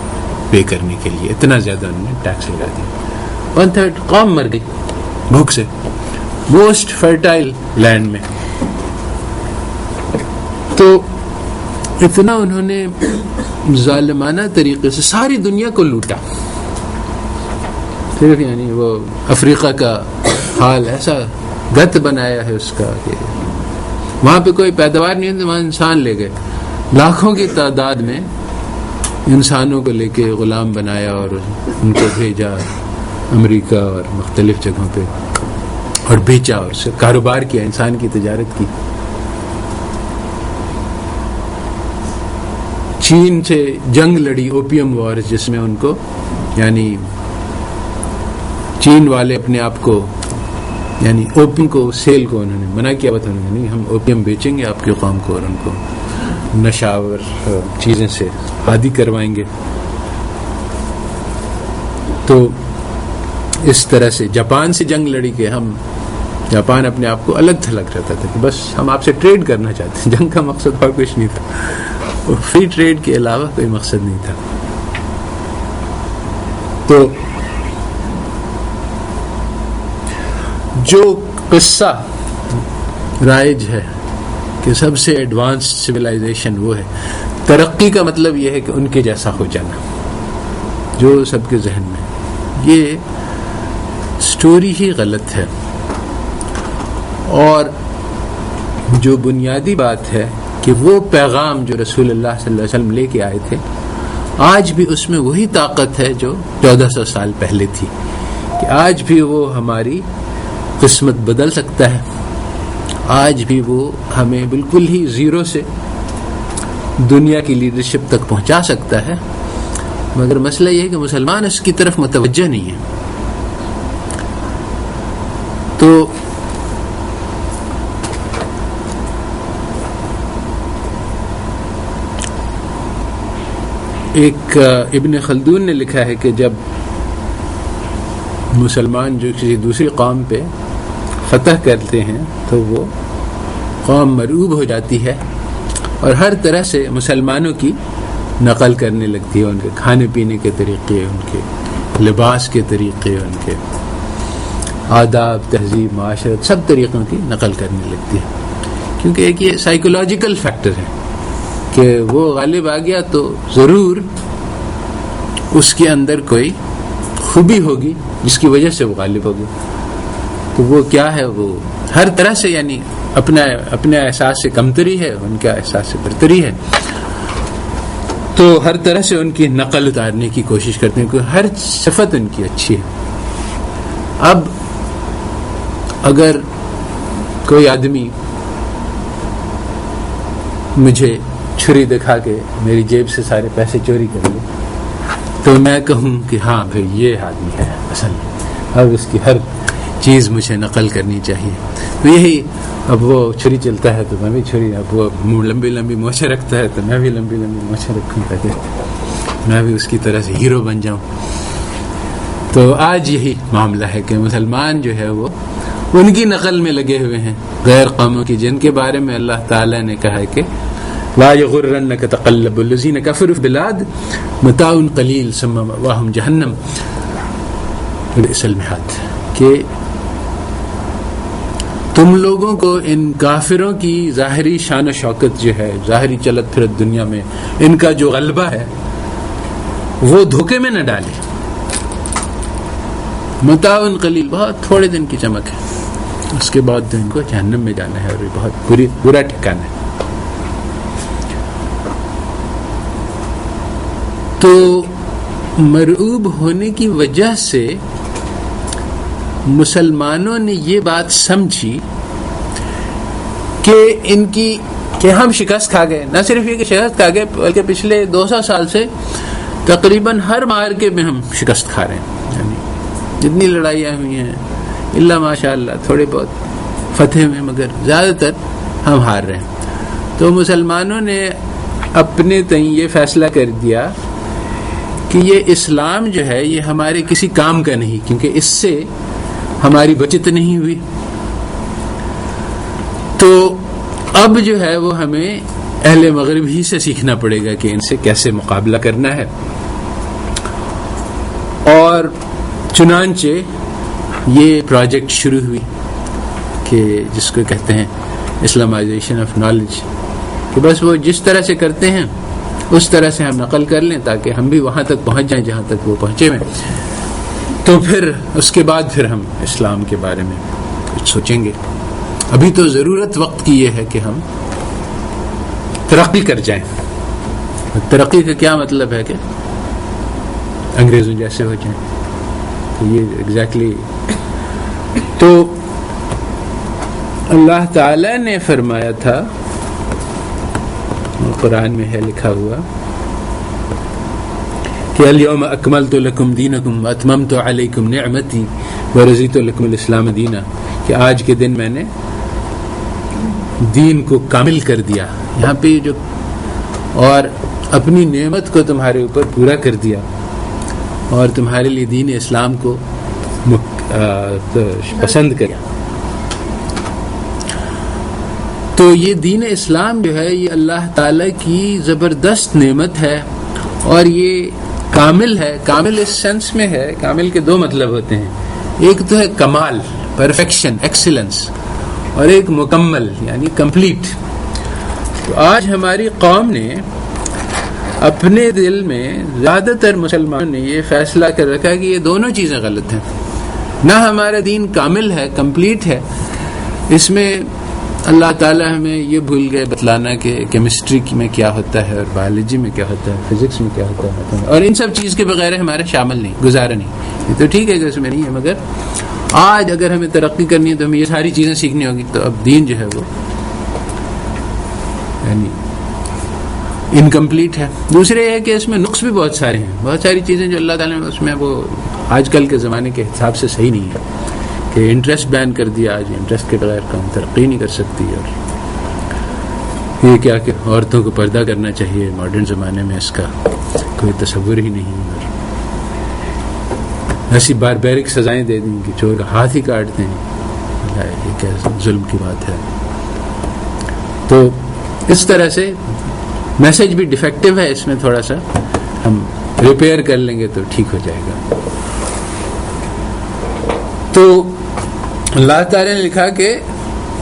پے کرنے کے لیے. اتنا زیادہ انہوں نے ٹیکس لگا دیا. 1/3 قوم مر گئی بھوک سے, موسٹ فرٹائل لینڈ میں. تو اتنا انہوں نے ظالمانہ طریقے سے ساری دنیا کو لوٹا. صرف یعنی وہ افریقہ کا حال ایسا گت بنایا ہے اس کا کہ وہاں پہ کوئی پیداوار نہیں ہے, وہاں انسان لے گئے, لاکھوں کی تعداد میں انسانوں کو لے کے غلام بنایا اور ان کو بھیجا امریکہ اور مختلف جگہوں پہ اور بیچا, اور سے کاروبار کیا, انسان کی تجارت کی. چین سے جنگ لڑی, اوپیم وار, جس میں ان کو یعنی چین والے اپنے آپ کو یعنی اوپیم کو سیل کو انہوں نے منع کیا, بتا نہیں ہم اوپیم بیچیں گے آپ کی قوم کو, اور ان کو نشاور چیزیں سے عادی کروائیں گے. تو اس طرح سے جاپان سے جنگ لڑی کہ ہم جاپان اپنے آپ کو الگ تھلگ رہتا تھا کہ بس ہم آپ سے ٹریڈ کرنا چاہتے ہیں. جنگ کا مقصد اور کچھ نہیں تھا, فری ٹریڈ کے علاوہ کوئی مقصد نہیں تھا. تو جو قصہ رائج ہے کہ سب سے ایڈوانس سویلائزیشن وہ ہے, ترقی کا مطلب یہ ہے کہ ان کے جیسا ہو جانا, جو سب کے ذہن میں, یہ سٹوری ہی غلط ہے. اور جو بنیادی بات ہے کہ وہ پیغام جو رسول اللہ صلی اللہ علیہ وسلم لے کے آئے تھے, آج بھی اس میں وہی طاقت ہے جو 1400 سال پہلے تھی, کہ آج بھی وہ ہماری قسمت بدل سکتا ہے. آج بھی وہ ہمیں بالکل ہی زیرو سے دنیا کی لیڈرشپ تک پہنچا سکتا ہے. مگر مسئلہ یہ ہے کہ مسلمان اس کی طرف متوجہ نہیں ہے. تو ایک ابن خلدون نے لکھا ہے کہ جب مسلمان جو کسی دوسری قوم پہ فتح کرتے ہیں تو وہ قوم مرعوب ہو جاتی ہے اور ہر طرح سے مسلمانوں کی نقل کرنے لگتی ہے, ان کے کھانے پینے کے طریقے, ان کے لباس کے طریقے, ان کے آداب, تہذیب, معاشرت, سب طریقوں کی نقل کرنے لگتی ہے. کیونکہ ایک یہ سائیکولوجیکل فیکٹر ہے کہ وہ غالب آ گیا تو ضرور اس کے اندر کوئی خوبی ہوگی جس کی وجہ سے وہ غالب ہوگی. تو وہ کیا ہے, وہ ہر طرح سے یعنی اپنے احساس سے کمتری ہے, ان کا احساس سے برتری ہے, تو ہر طرح سے ان کی نقل اتارنے کی کوشش کرتے ہیں کہ ہر صفت ان کی اچھی ہے. اب اگر کوئی آدمی مجھے چھری دکھا کے میری جیب سے سارے پیسے چوری کر لے تو میں کہوں کہ ہاں بھائی یہ آدمی ہے اصل. اب اس کی ہر چیز مجھے نقل کرنی چاہیے. تو یہی اب وہ چھری چلتا ہے تو میں بھی چھری, اب وہ لمبی لمبی مونچھیں رکھتا ہے تو میں بھی لمبی لمبی مونچھیں رکھوں تاکہ میں بھی اس کی طرح سے ہیرو بن جاؤں. تو آج یہی معاملہ ہے کہ مسلمان جو ہے وہ ان کی نقل میں لگے ہوئے ہیں غیر قوموں کی, جن کے بارے میں اللہ تعالیٰ نے کہا ہے کہ لا یغرنک تقلب الذین کفروا فی البلاد متاع قلیل ثم مأواہم جہنم بئس المہاد, کہ تم لوگوں کو ان کافروں کی ظاہری شان و شوکت جو ہے, ظاہری چلت پھرت دنیا میں ان کا جو غلبہ ہے وہ دھوکے میں نہ ڈالے. متاع قلیل, بہت تھوڑے دن کی چمک ہے, اس کے بعد ان کو جہنم میں جانا ہے اور یہ بہت برا ٹھکانہ ہے. تو مرعوب ہونے کی وجہ سے مسلمانوں نے یہ بات سمجھی کہ ان کی کہ ہم شکست کھا گئے. نہ صرف یہ کہ شکست کھا گئے بلکہ پچھلے 200 سال سے تقریباً ہر مارکے میں ہم شکست کھا رہے ہیں. یعنی جتنی لڑائیاں ہوئی ہیں اللہ ماشاء اللہ تھوڑے بہت فتح میں, مگر زیادہ تر ہم ہار رہے ہیں. تو مسلمانوں نے اپنے تئیں یہ فیصلہ کر دیا کہ یہ اسلام جو ہے یہ ہمارے کسی کام کا نہیں, کیونکہ اس سے ہماری بچت نہیں ہوئی. تو اب جو ہے وہ ہمیں اہل مغرب ہی سے سیکھنا پڑے گا کہ ان سے کیسے مقابلہ کرنا ہے. اور چنانچہ یہ پروجیکٹ شروع ہوئی کہ جس کو کہتے ہیں اسلامائزیشن آف نالج, کہ بس وہ جس طرح سے کرتے ہیں اس طرح سے ہم نقل کر لیں تاکہ ہم بھی وہاں تک پہنچ جائیں جہاں تک وہ پہنچے ہوئے. تو پھر اس کے بعد پھر ہم اسلام کے بارے میں کچھ سوچیں گے. ابھی تو ضرورت وقت کی یہ ہے کہ ہم ترقی کر جائیں. ترقی کا کیا مطلب ہے کہ انگریزوں جیسے ہو جائیں. تو یہ ایگزیکٹلی تو اللہ تعالی نے فرمایا تھا, قرآن میں ہے لکھا ہوا کہ الیوم اکملت لکم دینکم واتممت علیکم نعمتی ورضیت لکم الاسلام دینا, کہ آج کے دن میں نے دین کو کامل کر دیا. یہاں پہ جو اور اپنی نعمت کو تمہارے اوپر پورا کر دیا اور تمہارے لیے دین اسلام کو پسند کیا. تو یہ دین اسلام جو ہے یہ اللہ تعالیٰ کی زبردست نعمت ہے اور یہ کامل ہے. کامل اس سینس میں ہے, کامل کے دو مطلب ہوتے ہیں, ایک تو ہے کمال, پرفیکشن, ایکسیلنس, اور ایک مکمل یعنی کمپلیٹ. تو آج ہماری قوم نے اپنے دل میں, زیادہ تر مسلمانوں نے یہ فیصلہ کر رکھا کہ یہ دونوں چیزیں غلط ہیں. نہ ہمارا دین کامل ہے, کمپلیٹ ہے, اس میں اللہ تعالیٰ ہمیں یہ بھول گئے بتلانا کہ کیمسٹری میں کیا ہوتا ہے اور بایولوجی میں کیا ہوتا ہے, فزکس میں کیا ہوتا ہے, اور ان سب چیز کے بغیر ہمارا شامل نہیں, گزارا نہیں. یہ تو ٹھیک ہے کہ اس میں نہیں ہے, مگر آج اگر ہمیں ترقی کرنی ہے تو ہمیں یہ ساری چیزیں سیکھنی ہوگی. تو اب دین جو ہے وہ یعنی انکمپلیٹ ہے. دوسرے یہ ہے کہ اس میں نقص بھی بہت سارے ہیں, بہت ساری چیزیں جو اللہ تعالیٰ نے اس میں وہ آج کل کے زمانے کے حساب سے صحیح نہیں ہے. کہ انٹرسٹ بین کر دیا, آج انٹرسٹ کے بغیر کام ترقی نہیں کر سکتی. اور یہ کیا کہ عورتوں کو پردہ کرنا چاہیے, ماڈرن زمانے میں اس کا کوئی تصور ہی نہیں. اور ایسی باربیرک سزائیں دے دیں کہ چور کا ہاتھ ہی کاٹ دیں, یہ کیا ظلم کی بات ہے. تو اس طرح سے میسج بھی ڈیفیکٹو ہے, اس میں تھوڑا سا ہم ریپیئر کر لیں گے تو ٹھیک ہو جائے گا. تو اللہ تعالیٰ نے لکھا کہ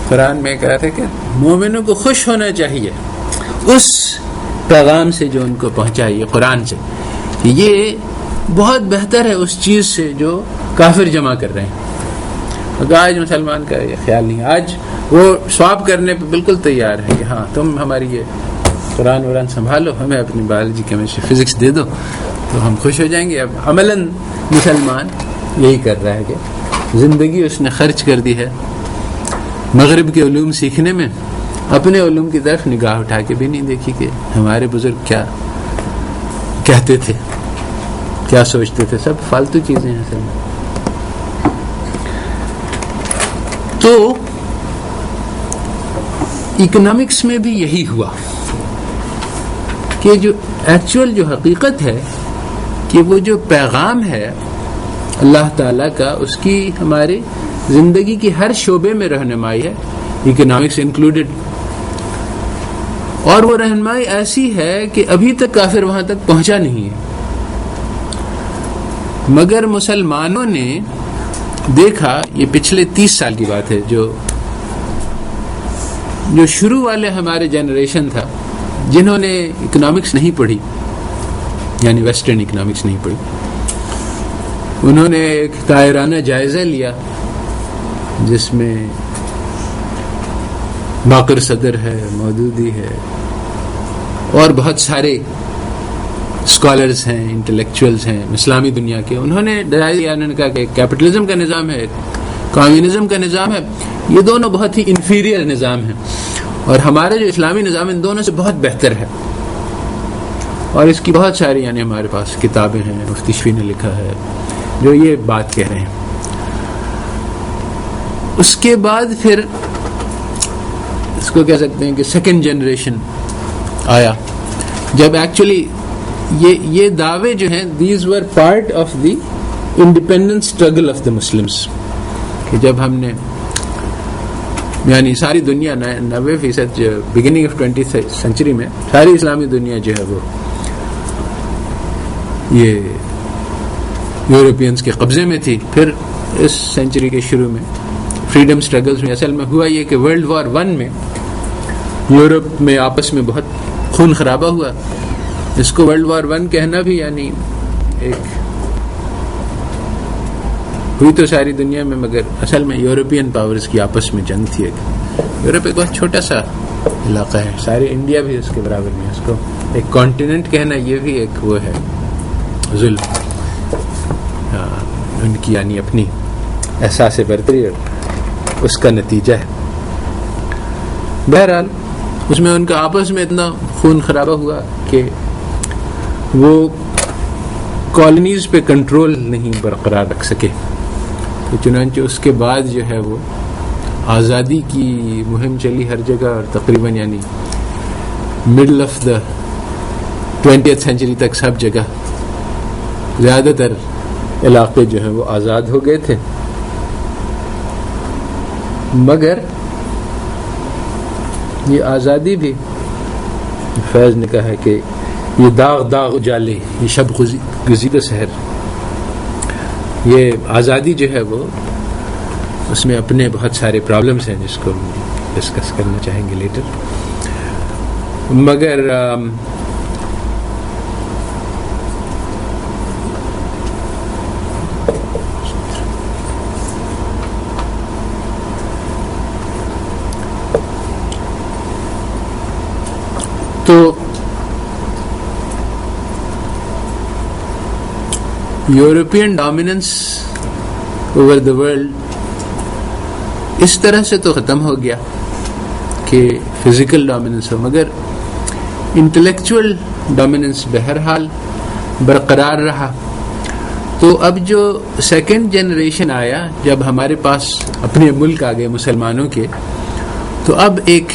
قرآن میں کہا تھا کہ مومنوں کو خوش ہونا چاہیے اس پیغام سے جو ان کو پہنچا, یہ قرآن سے, کہ یہ بہت بہتر ہے اس چیز سے جو کافر جمع کر رہے ہیں. مگر آج مسلمان کا یہ خیال نہیں, آج وہ سواپ کرنے پہ بالکل تیار ہے کہ ہاں تم ہماری یہ قرآن سنبھالو, ہمیں اپنی بایولوجی, کیمسٹری, فزکس دے دو تو ہم خوش ہو جائیں گے. اب عملاً مسلمان یہی کر رہا ہے کہ زندگی اس نے خرچ کر دی ہے مغرب کے علوم سیکھنے میں, اپنے علوم کی طرف نگاہ اٹھا کے بھی نہیں دیکھی کہ ہمارے بزرگ کیا کہتے تھے, کیا سوچتے تھے. سب فالتو چیزیں ہیں سب. تو اکنامکس میں بھی یہی ہوا کہ جو ایکچوئل جو حقیقت ہے کہ وہ جو پیغام ہے اللہ تعالیٰ کا، اس کی ہماری زندگی کی ہر شعبے میں رہنمائی ہے، اکنامکس انکلوڈیڈ. اور وہ رہنمائی ایسی ہے کہ ابھی تک کافر وہاں تک پہنچا نہیں ہے، مگر مسلمانوں نے دیکھا، یہ پچھلے 30 سال کی بات ہے، جو شروع والے ہمارے جنریشن تھا جنہوں نے اکنامکس نہیں پڑھی، یعنی ویسٹرن اکنامکس نہیں پڑھی، انہوں نے ایک دائرانہ جائزہ لیا جس میں باقر صدر ہے، مودودی ہے، اور بہت سارے اسکالرز ہیں، انٹلیکچوئلز ہیں اسلامی دنیا کے. انہوں نے کہا کہ کیپٹلزم کا نظام ہے، کمیونزم کا نظام ہے، یہ دونوں بہت ہی انفیریئر نظام ہیں، اور ہمارا جو اسلامی نظام ان دونوں سے بہت بہتر ہے. اور اس کی بہت ساری یعنی ہمارے پاس کتابیں ہیں، مفتی شفیع نے لکھا ہے جو یہ بات کہہ رہے ہیں. اس کے بعد پھر اس کو کہہ سکتے ہیں کہ سیکنڈ جنریشن آیا، جب ایکچولی یہ دعوے جو ہیں these were part of the independence struggle of the Muslims, کہ جب ہم نے یعنی ساری دنیا 90% جو بگننگ آف 20th سینچری میں ساری اسلامی دنیا جو ہے وہ یہ یورپینز کے قبضے میں تھی. پھر اس سینچری کے شروع میں فریڈم سٹرگلز میں اصل میں ہوا یہ کہ ورلڈ وار 1 میں یورپ میں آپس میں بہت خون خرابہ ہوا. اس کو ورلڈ وار 1 کہنا بھی یعنی ایک ہوئی تو ساری دنیا میں، مگر اصل میں یورپین پاورز کی آپس میں جنگ تھی. یورپ ایک بہت چھوٹا سا علاقہ ہے، سارے انڈیا بھی اس کے برابر نہیں ہے. اس کو ایک کانٹیننٹ کہنا یہ بھی ایک وہ ہے ظلم، ان کی یعنی اپنی احساس برتری اور اس کا نتیجہ ہے. بہرحال اس میں ان کا آپس میں اتنا خون خرابہ ہوا کہ وہ کالونیز پہ کنٹرول نہیں برقرار رکھ سکے. تو چنانچہ اس کے بعد جو ہے وہ آزادی کی مہم چلی ہر جگہ، اور تقریباً یعنی middle of the 20th century تک سب جگہ زیادہ تر علاقے جو ہیں وہ آزاد ہو گئے تھے. مگر یہ آزادی بھی، فیض نے کہا ہے کہ یہ داغ داغ اجالے، یہ شب گزیدہ سحر، یہ آزادی جو ہے وہ اس میں اپنے بہت سارے پرابلمس ہیں جس کو ہم ڈسکس کرنا چاہیں گے لیٹر. مگر تو European dominance over the world اس طرح سے تو ختم ہو گیا کہ فزیکل ڈومیننس ہو، مگر انٹلیکچوئل ڈومیننس بہرحال برقرار رہا. تو اب جو سیکنڈ جنریشن آیا، جب ہمارے پاس اپنے ملک آ گئے مسلمانوں کے، تو اب ایک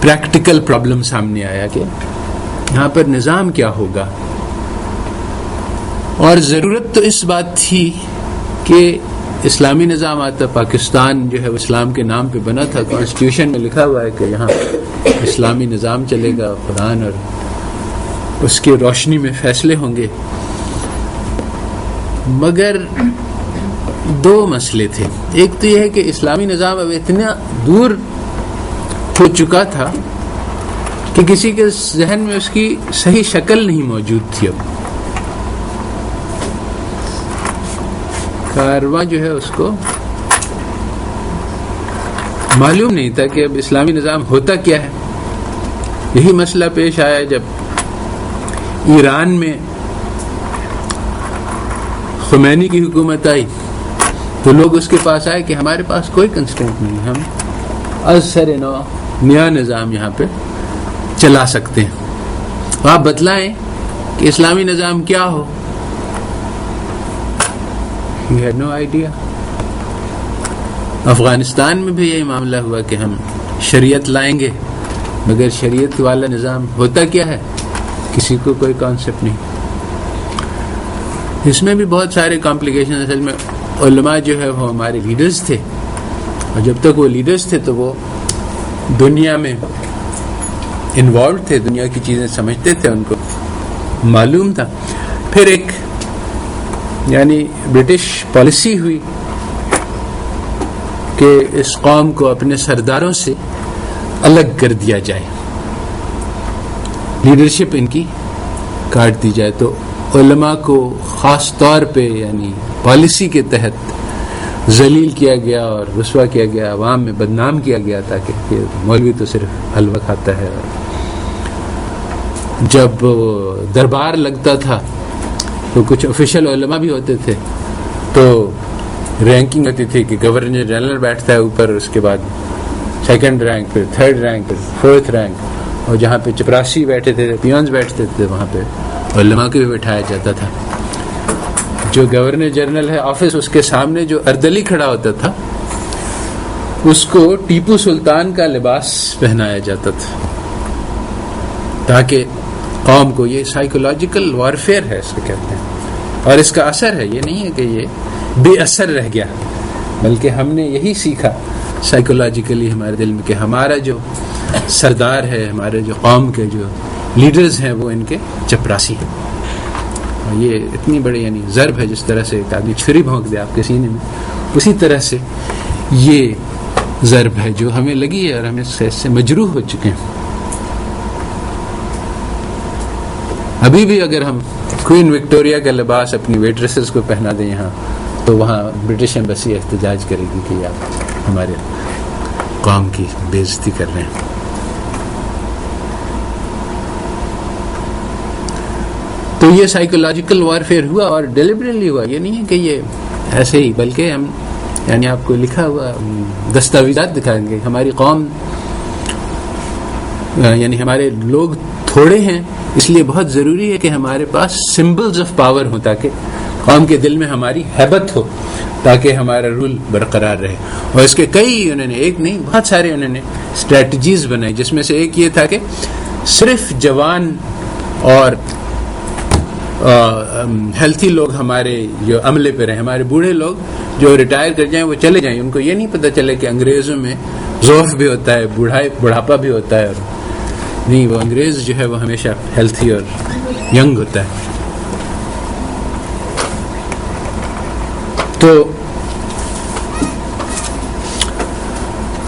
پریکٹیکل پرابلم سامنے آیا کہ یہاں پر نظام کیا ہوگا. اور ضرورت تو اس بات تھی کہ اسلامی نظام آتا. پاکستان جو ہے وہ اسلام کے نام پہ بنا تھا، کانسٹیٹیوشن میں لکھا ہوا ہے کہ یہاں اسلامی نظام چلے گا، قرآن اور اس کی روشنی میں فیصلے ہوں گے. مگر دو مسئلے تھے. ایک تو یہ ہے کہ اسلامی نظام اب اتنا دور ہو چکا تھا کہ کسی کے ذہن میں اس کی صحیح شکل نہیں موجود تھی. اب کارواں جو ہے اس کو معلوم نہیں تھا کہ اب اسلامی نظام ہوتا کیا ہے. یہی مسئلہ پیش آیا جب ایران میں خمینی کی حکومت آئی، تو لوگ اس کے پاس آئے کہ ہمارے پاس کوئی کنسٹرینٹ نہیں، ہم از سر نو نیا نظام یہاں پہ چلا سکتے ہیں. آپ بتلائیں کہ اسلامی نظام کیا ہو. He had no idea. Afghanistan میں بھی یہی معاملہ ہوا کہ ہم شریعت لائیں گے، مگر شریعت والا نظام ہوتا کیا ہے کسی کو کوئی کانسیپٹ نہیں. اس میں بھی بہت سارے کمپلیکیشن. اصل میں علماء جو ہے وہ ہمارے لیڈرز تھے، اور جب تک وہ لیڈرز تھے تو وہ دنیا میں انوالوڈ تھے، دنیا کی چیزیں سمجھتے تھے، ان کو معلوم تھا. پھر ایک یعنی برٹش پالیسی ہوئی کہ اس قوم کو اپنے سرداروں سے الگ کر دیا جائے، لیڈرشپ ان کی کاٹ دی جائے. تو علماء کو خاص طور پہ یعنی پالیسی کے تحت ذلیل کیا گیا اور رسوا کیا گیا، عوام میں بدنام کیا گیا، تاکہ یہ مولوی تو صرف حلوہ کھاتا ہے. جب دربار لگتا تھا تو کچھ آفیشیل علماء بھی ہوتے تھے، تو رینکنگ ہوتی تھی کہ گورنر جنرل بیٹھتا ہے اوپر، اس کے بعد سیکنڈ رینک، پھر تھرڈ رینک، پھر فورتھ رینک، اور جہاں پہ چپراسی بیٹھے تھے، پیونز بیٹھتے تھے، وہاں پہ علماء کو بھی بٹھایا جاتا تھا. جو گورنر جنرل ہے آفس، اس کے سامنے جو اردلی کھڑا ہوتا تھا اس کو ٹیپو سلطان کا لباس پہنایا جاتا تھا، تاکہ قوم کو یہ سائیکولوجیکل وارفیئر ہے اس کو کہتے ہیں. اور اس کا اثر ہے، یہ نہیں ہے کہ یہ بے اثر رہ گیا، بلکہ ہم نے یہی سیکھا سائیکولوجیکلی ہمارے دل میں کہ ہمارا جو سردار ہے، ہمارے جو قوم کے جو لیڈرز ہیں، وہ ان کے چپراسی ہیں. اور یہ اتنی بڑی یعنی ضرب ہے، جس طرح سے ایک آدمی چھری بھونک دے آپ کے سینے میں، اسی طرح سے یہ ضرب ہے جو ہمیں لگی ہے، اور ہم اس سے مجروح ہو چکے ہیں. ابھی بھی اگر ہم کوئین وکٹوریا کا لباس اپنی ویٹریسز کو پہنا دیں یہاں، تو وہاں برٹش ایمبیسی احتجاج کرے گی کہ آپ ہمارے قوم کی بے عزتی کر رہے ہیں. تو یہ سائیکولوجیکل وارفیئر ہوا، اور ڈیلیبریٹلی ہوا. یہ نہیں ہے کہ یہ ایسے ہی، بلکہ ہم یعنی آپ کو لکھا ہوا دستاویزات دکھائیں گے. ہماری قوم یعنی ہمارے لوگ تھوڑے ہیں، اس لیے بہت ضروری ہے کہ ہمارے پاس سمبلز آف پاور ہوں، تاکہ قوم کے دل میں ہماری ہیبت ہو، تاکہ ہمارا رول برقرار رہے. اور اس کے کئی انہوں نے، ایک نہیں بہت سارے انہوں نے اسٹریٹجیز بنائی، جس میں سے ایک یہ تھا کہ صرف جوان اور ہیلتھی لوگ ہمارے جو عملے پہ رہیں، ہمارے بوڑھے لوگ جو ریٹائر کر جائیں وہ چلے جائیں. ان کو یہ نہیں پتہ چلے کہ انگریزوں میں ضعف بھی ہوتا ہے، بڑھاپا بھی ہوتا ہے، اور نہیں، وہ انگریز جو ہے وہ ہمیشہ ہیلتھی اور ینگ ہوتا ہے. تو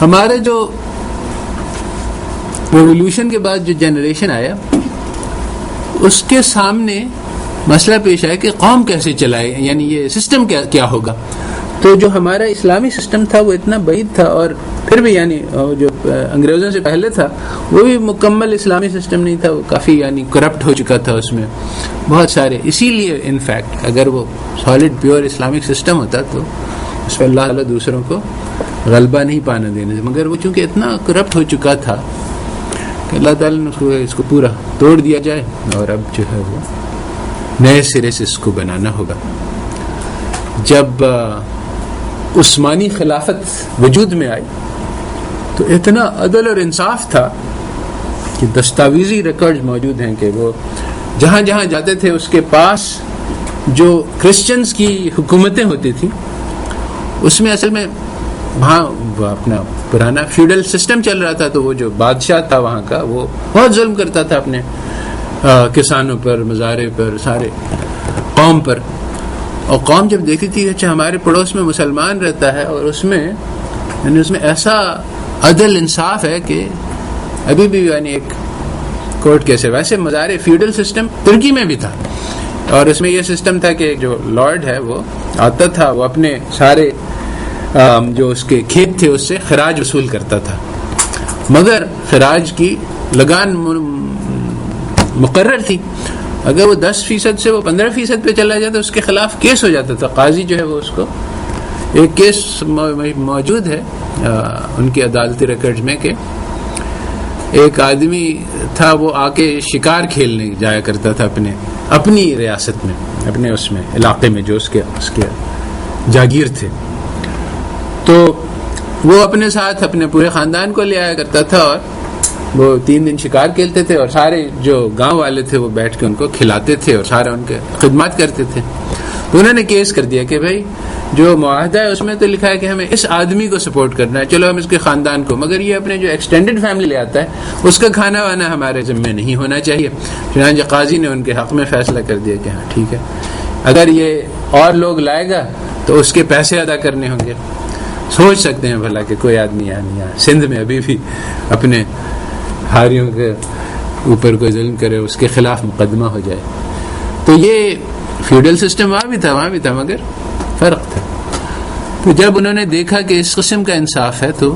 ہمارے جو ریولوشن کے بعد جو جنریشن آیا، اس کے سامنے مسئلہ پیش آیا کہ قوم کیسے چلائے، یعنی یہ سسٹم کیا ہوگا. تو جو ہمارا اسلامی سسٹم تھا وہ اتنا بعید تھا، اور پھر بھی یعنی جو انگریزوں سے پہلے تھا وہ بھی مکمل اسلامی سسٹم نہیں تھا، وہ کافی یعنی کرپٹ ہو چکا تھا اس میں بہت سارے. اسی لیے انفیکٹ اگر وہ سالڈ پیور اسلامک سسٹم ہوتا تو اس پہ اللہ تعالیٰ دوسروں کو غلبہ نہیں پانے دینے سے، مگر وہ چونکہ اتنا کرپٹ ہو چکا تھا کہ اللہ تعالیٰ نے اس کو پورا توڑ دیا جائے، اور اب جو ہے وہ نئے سرے سے اس کو بنانا ہوگا. جب عثمانی خلافت وجود میں آئی تو اتنا عدل اور انصاف تھا کہ دستاویزی ریکارڈز موجود ہیں کہ وہ جہاں جہاں جاتے تھے اس کے پاس جو کرسچنز کی حکومتیں ہوتی تھیں، اس میں اصل میں وہاں اپنا پرانا فیوڈل سسٹم چل رہا تھا. تو وہ جو بادشاہ تھا وہاں کا، وہ بہت ظلم کرتا تھا اپنے کسانوں پر، مزارے پر، سارے قوم پر. اور قوم جب دیکھی تھی اچھا ہمارے پڑوس میں مسلمان رہتا ہے، اور اس میں یعنی اس میں ایسا عدل انصاف ہے کہ ابھی بھی یعنی ایک کورٹ کیسے، ویسے مزارے فیوڈل سسٹم ترکی میں بھی تھا، اور اس میں یہ سسٹم تھا کہ جو لارڈ ہے وہ آتا تھا، وہ اپنے سارے جو اس کے کھیت تھے اس سے خراج وصول کرتا تھا، مگر خراج کی لگان مقرر تھی. اگر وہ 10% سے وہ 15% پہ چلا جاتا اس کے خلاف کیس ہو جاتا تھا. قاضی جو ہے وہ اس کو، ایک کیس موجود ہے ان کی عدالتی ریکارڈز میں کہ ایک آدمی تھا، وہ آ کے شکار کھیلنے جایا کرتا تھا اپنی ریاست میں، اپنے اس میں علاقے میں جو اس کے جاگیر تھے. تو وہ اپنے ساتھ اپنے پورے خاندان کو لے آیا کرتا تھا اور وہ 3 دن شکار کھیلتے تھے اور سارے جو گاؤں والے تھے وہ بیٹھ کے ان کو کھلاتے تھے اور سارا ان کے خدمات کرتے تھے. تو انہوں نے کیس کر دیا کہ بھائی جو معاہدہ ہے اس میں تو لکھا ہے کہ ہمیں اس آدمی کو سپورٹ کرنا ہے, چلو ہم اس کے خاندان کو, مگر یہ اپنے جو ایکسٹینڈڈ فیملی لے آتا ہے اس کا کھانا وانا ہمارے ذمے نہیں ہونا چاہیے. چنانچہ قاضی نے ان کے حق میں فیصلہ کر دیا کہ ہاں ٹھیک ہے, اگر یہ اور لوگ لائے گا تو اس کے پیسے ادا کرنے ہوں گے. سوچ سکتے ہیں بھلا کہ کوئی آدمی یہاں سندھ میں ابھی بھی اپنے ہاریوں کے اوپر کوئی ظلم کرے, اس کے خلاف مقدمہ ہو جائے. تو یہ فیوڈل سسٹم وہاں بھی تھا مگر فرق تھا. تو جب انہوں نے دیکھا کہ اس قسم کا انصاف ہے تو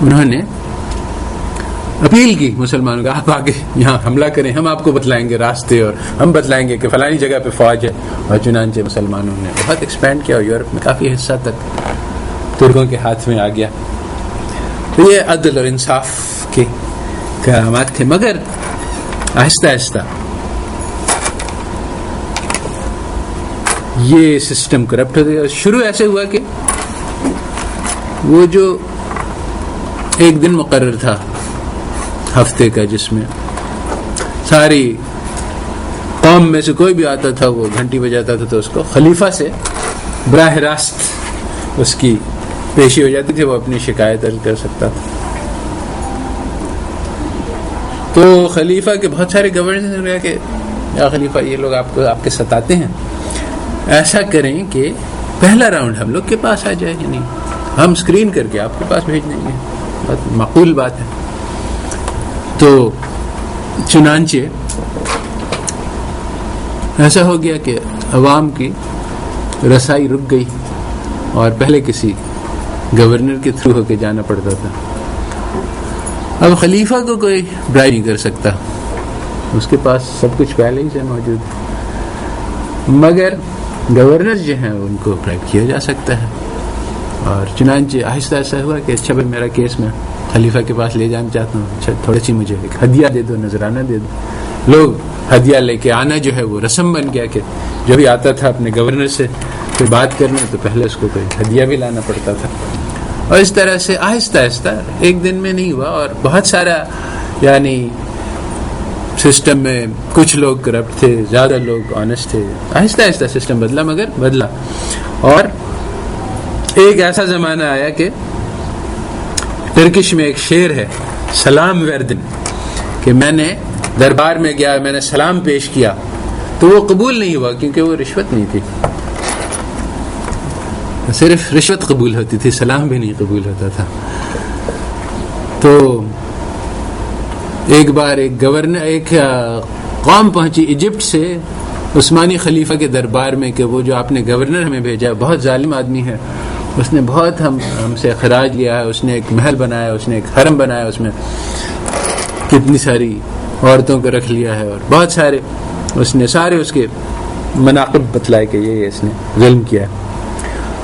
انہوں نے اپیل کی مسلمانوں کا, آپ آگے یہاں حملہ کریں, ہم آپ کو بتلائیں گے راستے اور ہم بتلائیں گے کہ فلانی جگہ پہ فوج ہے. اور چنانچہ مسلمانوں نے بہت ایکسپینڈ کیا اور یورپ میں کافی حصہ تک ترکوں کے ہاتھ میں آ گیا. تو یہ عدل اور انصاف کے کرامات تھے, مگر آہستہ آہستہ یہ سسٹم کرپٹ ہو گیا. شروع ایسے ہوا کہ وہ جو ایک دن مقرر تھا ہفتے کا جس میں ساری قوم میں سے کوئی بھی آتا تھا وہ گھنٹی بجاتا تھا تو اس کو خلیفہ سے براہ راست اس کی پیشی ہو جاتی تھی, وہ اپنی شکایت درج کر سکتا تھا. تو خلیفہ کے بہت سارے گورنر نے کہا کہ یا خلیفہ یہ لوگ آپ کے ستاتے ہیں, ایسا کریں کہ پہلا راؤنڈ ہم لوگ کے پاس آ جائے, یعنی ہم اسکرین کر کے آپ کے پاس بھیج دیں گے, بہت معقول بات ہے. تو چنانچہ ایسا ہو گیا کہ عوام کی رسائی رک گئی اور پہلے کسی گورنر کے تھرو ہو کے جانا پڑتا تھا. اب خلیفہ کو کوئی برائی نہیں کر سکتا, اس کے پاس سب کچھ پہلے ہی سے موجود ہے, مگر گورنر جو ہیں ان کو برائب کیا جا سکتا ہے. اور چنانچہ آہستہ ایسا ہوا کہ اچھا بھائی میرا کیس میں خلیفہ کے پاس لے جانا چاہتا ہوں, اچھا تھوڑی سی مجھے ایک ہدیہ دے دو, نذرانہ دے دو. لوگ ہدیہ لے کے آنا جو ہے وہ رسم بن گیا کہ جو بھی آتا تھا اپنے گورنر سے کوئی بات کرنے تو پہلے اس کو کوئی ہدیہ بھی لانا پڑتا تھا. اور اس طرح سے آہستہ آہستہ ایک دن میں نہیں ہوا, اور بہت سارا یعنی سسٹم میں کچھ لوگ کرپٹ تھے, زیادہ لوگ آنیسٹ تھے. آہستہ آہستہ سسٹم بدلا, مگر بدلا. اور ایک ایسا زمانہ آیا کہ ترکش میں ایک شعر ہے سلام وردن, کہ میں نے دربار میں گیا, میں نے سلام پیش کیا تو وہ قبول نہیں ہوا کیونکہ وہ رشوت نہیں تھی. صرف رشوت قبول ہوتی تھی, سلام بھی نہیں قبول ہوتا تھا. تو ایک بار ایک گورنر, ایک قوم پہنچی ایجپٹ سے عثمانی خلیفہ کے دربار میں کہ وہ جو آپ نے گورنر ہمیں بھیجا بہت ظالم آدمی ہے, اس نے بہت ہم سے خراج لیا ہے, اس نے ایک محل بنایا, اس نے ایک حرم بنایا, اس میں کتنی ساری عورتوں کو رکھ لیا ہے, اور بہت سارے اس نے سارے اس کے مناقب بتلائے کہ یہ اس نے ظلم کیا ہے.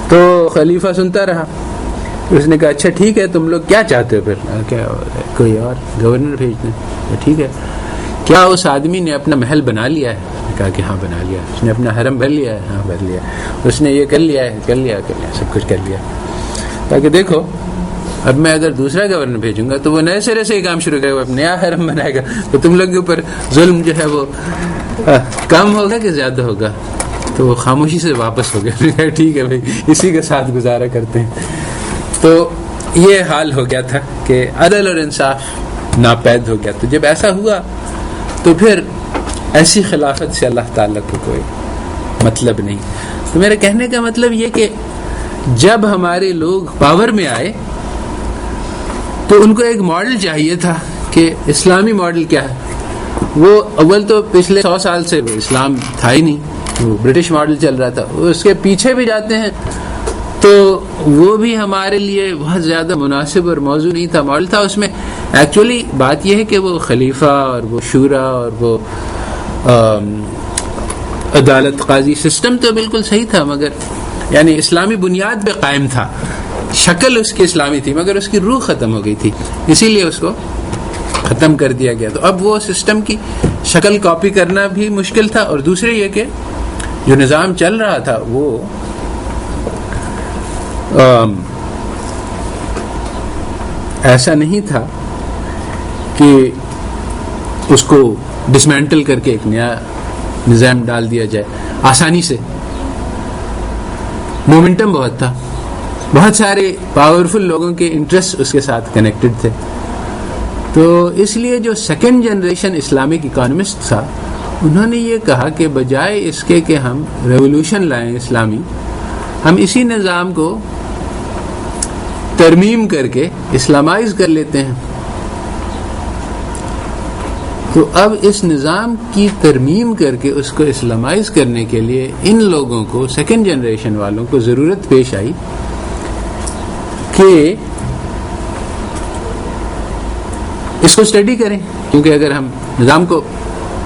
تو خلیفہ سنتا رہا. اس نے کہا اچھا ٹھیک ہے, تم لوگ کیا چاہتے ہو پھر, کیا کوئی اور گورنر بھیجنا ہے؟ ٹھیک ہے, کیا اس آدمی نے اپنا محل بنا لیا ہے؟ کہا کہ ہاں بنا لیا. اس نے اپنا حرم بھر لیا ہے؟ ہاں بھر لیا. اس نے یہ کر لیا ہے؟ کر لیا سب کچھ کر لیا. تاکہ دیکھو اب میں اگر دوسرا گورنر بھیجوں گا تو وہ نئے سرے سے ہی کام شروع کرے گا, اب نیا حرم بنائے گا, تو تم لوگ کے اوپر ظلم جو ہے وہ کم ہوگا کہ زیادہ ہوگا. تو وہ خاموشی سے واپس ہو گیا. ٹھیک ہے بھائی, اسی کے ساتھ گزارا کرتے ہیں. تو یہ حال ہو گیا تھا کہ عدل اور انصاف ناپید ہو گیا. تو جب ایسا ہوا تو پھر ایسی خلافت سے اللہ تعالیٰ کو کوئی مطلب نہیں. تو میرے کہنے کا مطلب یہ کہ جب ہمارے لوگ پاور میں آئے تو ان کو ایک ماڈل چاہیے تھا کہ اسلامی ماڈل کیا ہے. وہ اول تو پچھلے 100 سال سے اسلام تھا ہی نہیں, وہ برٹش ماڈل چل رہا تھا. اس کے پیچھے بھی جاتے ہیں تو وہ بھی ہمارے لیے بہت زیادہ مناسب اور موضوع نہیں تھا. ماڈل تھا اس میں ایکچولی بات یہ ہے کہ وہ خلیفہ اور وہ شورا اور وہ عدالت قاضی سسٹم تو بالکل صحیح تھا, مگر یعنی اسلامی بنیاد پہ قائم تھا. شکل اس کی اسلامی تھی مگر اس کی روح ختم ہو گئی تھی, اسی لیے اس کو ختم کر دیا گیا. تو اب وہ سسٹم کی شکل کاپی کرنا بھی مشکل تھا, اور دوسرے یہ کہ جو نظام چل رہا تھا وہ ایسا نہیں تھا کہ اس کو ڈسمینٹل کر کے ایک نیا نظام ڈال دیا جائے آسانی سے. مومنٹم بہت تھا, بہت سارے پاورفل لوگوں کے انٹرسٹ اس کے ساتھ کنیکٹڈ تھے. تو اس لیے جو سیکنڈ جنریشن اسلامک اکانومسٹ تھا, انہوں نے یہ کہا کہ بجائے اس کے کہ ہم ریولوشن لائیں اسلامی, ہم اسی نظام کو ترمیم کر کے اسلامائز کر لیتے ہیں. تو اب اس نظام کی ترمیم کر کے اس کو اسلامائز کرنے کے لیے ان لوگوں کو, سیکنڈ جنریشن والوں کو ضرورت پیش آئی کہ اس کو اسٹڈی کریں, کیونکہ اگر ہم نظام کو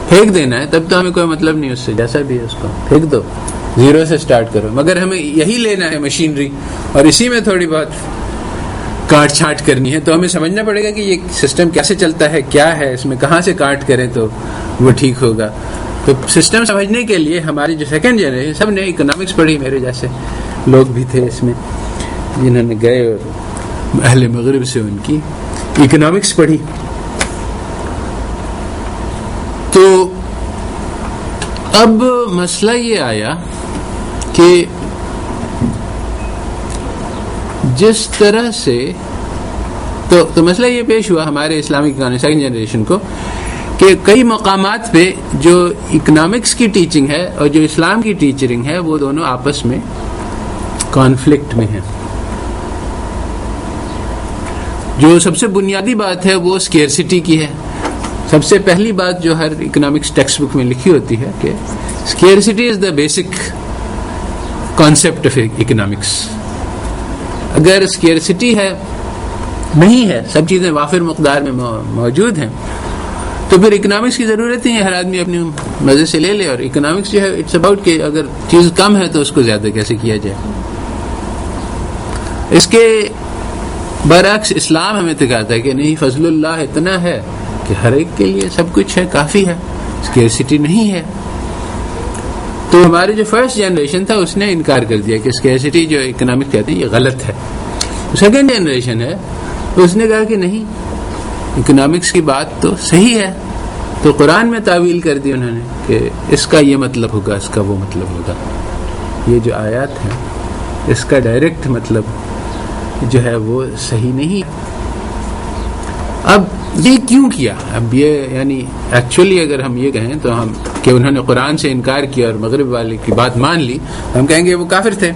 پھینک دینا ہے تب تو ہمیں کوئی مطلب نہیں اس سے, جیسا بھی ہے اس کو پھینک دو, زیرو سے سٹارٹ کرو. مگر ہمیں یہی لینا ہے مشینری, اور اسی میں تھوڑی بہت کاٹ چھانٹ کرنی ہے, تو ہمیں سمجھنا پڑے گا کہ یہ سسٹم کیسے چلتا ہے, کیا ہے اس میں, کہاں سے کاٹ کریں تو وہ ٹھیک ہوگا. تو سسٹم سمجھنے کے لیے ہماری جو سیکنڈ جنریشن, سب نے اکنامکس پڑھی, میرے جیسے لوگ بھی تھے اس میں جنہوں نے گئے اور اہل مغرب سے ان کی اکنامکس پڑھی. تو اب مسئلہ یہ آیا کہ جس طرح سے تو مسئلہ یہ پیش ہوا ہمارے اسلامک سیکنڈ جنریشن کو کہ کئی مقامات پہ جو اکنامکس کی ٹیچنگ ہے اور جو اسلام کی ٹیچنگ ہے وہ دونوں آپس میں کانفلکٹ میں ہیں. جو سب سے بنیادی بات ہے وہ اسکیئرسٹی کی ہے. سب سے پہلی بات جو ہر اکنامکس ٹیکسٹ بک میں لکھی ہوتی ہے کہ scarcity is the basic concept of economics. اگر اسکیئرسٹی ہے, نہیں ہے, سب چیزیں وافر مقدار میں موجود ہیں, تو پھر اکنامکس کی ضرورت نہیں ہے. ہر آدمی اپنے مزے سے لے لے. اور اکنامکس جو ہے اٹس اباؤٹ کہ اگر چیز کم ہے تو اس کو زیادہ کیسے کیا جائے. اس کے برعکس اسلام ہمیں سکھاتا ہے کہ نہیں, فضل اللہ اتنا ہے کہ ہر ایک کے لیے سب کچھ ہے, کافی ہے, اسکیئرسٹی نہیں ہے. تو ہمارے جو فرسٹ جنریشن تھا اس نے انکار کر دیا کہ اسکیئرسٹی جو اکنامک کہتے ہیں یہ غلط ہے. سیکنڈ جنریشن ہے اس نے کہا کہ نہیں, اکنامکس کی بات تو صحیح ہے. تو قرآن میں تعویل کر دی انہوں نے کہ اس کا یہ مطلب ہوگا, اس کا وہ مطلب ہوگا. یہ جو آیات ہیں اس کا ڈائریکٹ مطلب جو ہے وہ صحیح نہیں. اب یہ کیوں کیا؟ اب یہ یعنی ایکچولی اگر ہم یہ کہیں تو ہم کہ انہوں نے قرآن سے انکار کیا اور مغرب والے کی بات مان لی, ہم کہیں گے وہ کافر تھے.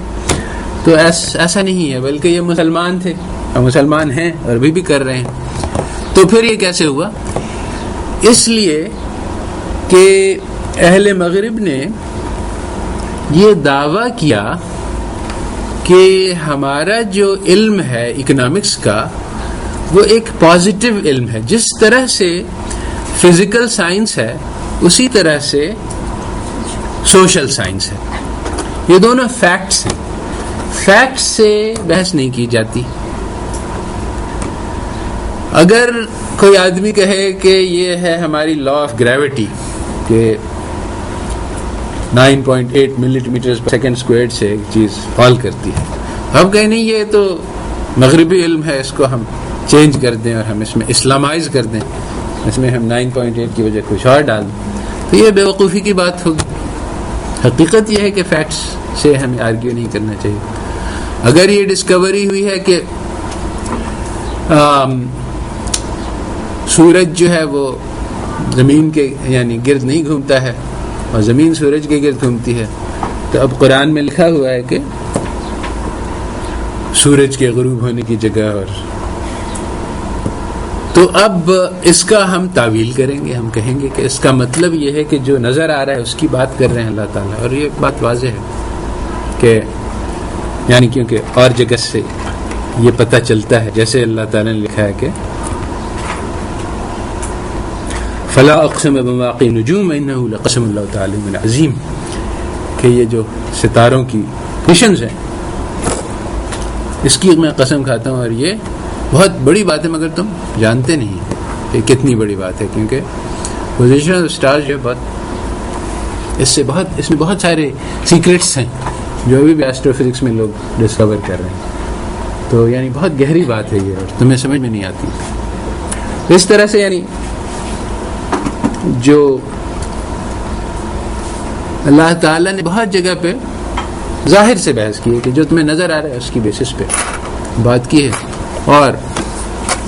تو ایسا نہیں ہے, بلکہ یہ مسلمان تھے اور مسلمان ہیں اور ابھی بھی کر رہے ہیں. تو پھر یہ کیسے ہوا؟ اس لیے کہ اہل مغرب نے یہ دعویٰ کیا کہ ہمارا جو علم ہے اکنامکس کا وہ ایک پازیٹیو علم ہے. جس طرح سے فزیکل سائنس ہے اسی طرح سے سوشل سائنس ہے. یہ دونوں فیکٹس ہیں, فیکٹس سے بحث نہیں کی جاتی. اگر کوئی آدمی کہے کہ یہ ہے ہماری لا آف گریوٹی کہ 9.8 ملی میٹر پر سیکنڈ اسکوائرڈ سے ایک چیز فال کرتی ہے, ہم کہیں نہیں یہ تو مغربی علم ہے, اس کو ہم چینج کر دیں اور ہم اس میں اسلامائز کر دیں, اس میں ہم 9.8 کی وجہ کچھ اور ڈال دیں, تو یہ بے وقوفی کی بات ہوگی. حقیقت یہ ہے کہ فیکٹس سے ہمیں آرگیو نہیں کرنا چاہیے. اگر یہ ڈسکوری ہوئی ہے کہ سورج جو ہے وہ زمین کے یعنی گرد نہیں گھومتا ہے اور زمین سورج کے گرد گھومتی ہے, تو اب قرآن میں لکھا ہوا ہے کہ سورج کے غروب ہونے کی جگہ, اور تو اب اس کا ہم تعویل کریں گے. ہم کہیں گے کہ اس کا مطلب یہ ہے کہ جو نظر آ رہا ہے اس کی بات کر رہے ہیں اللہ تعالیٰ. اور یہ بات واضح ہے کہ یعنی کیونکہ اور جگہ سے یہ پتہ چلتا ہے, جیسے اللہ تعالیٰ نے لکھا ہے کہ فلا اقسم بمواقع النجوم انه لقسم اللہ تعالی عظیم, کہ یہ جو ستاروں کی مشنز ہیں اس کی میں قسم کھاتا ہوں اور یہ بہت بڑی بات ہے, مگر تم جانتے نہیں کہ کتنی بڑی بات ہے. کیونکہ پوزیشن آف اسٹارز جو بہت اس میں بہت سارے سیکرٹس ہیں جو ابھی بھی ایسٹرو فزکس میں لوگ ڈسکور کر رہے ہیں. تو یعنی بہت گہری بات ہے یہ اور تمہیں سمجھ میں نہیں آتی. اس طرح سے یعنی جو اللہ تعالیٰ نے بہت جگہ پہ ظاہر سے بحث کی ہے کہ جو تمہیں نظر آ رہا ہے اس کی بیسس پہ بات کی ہے, اور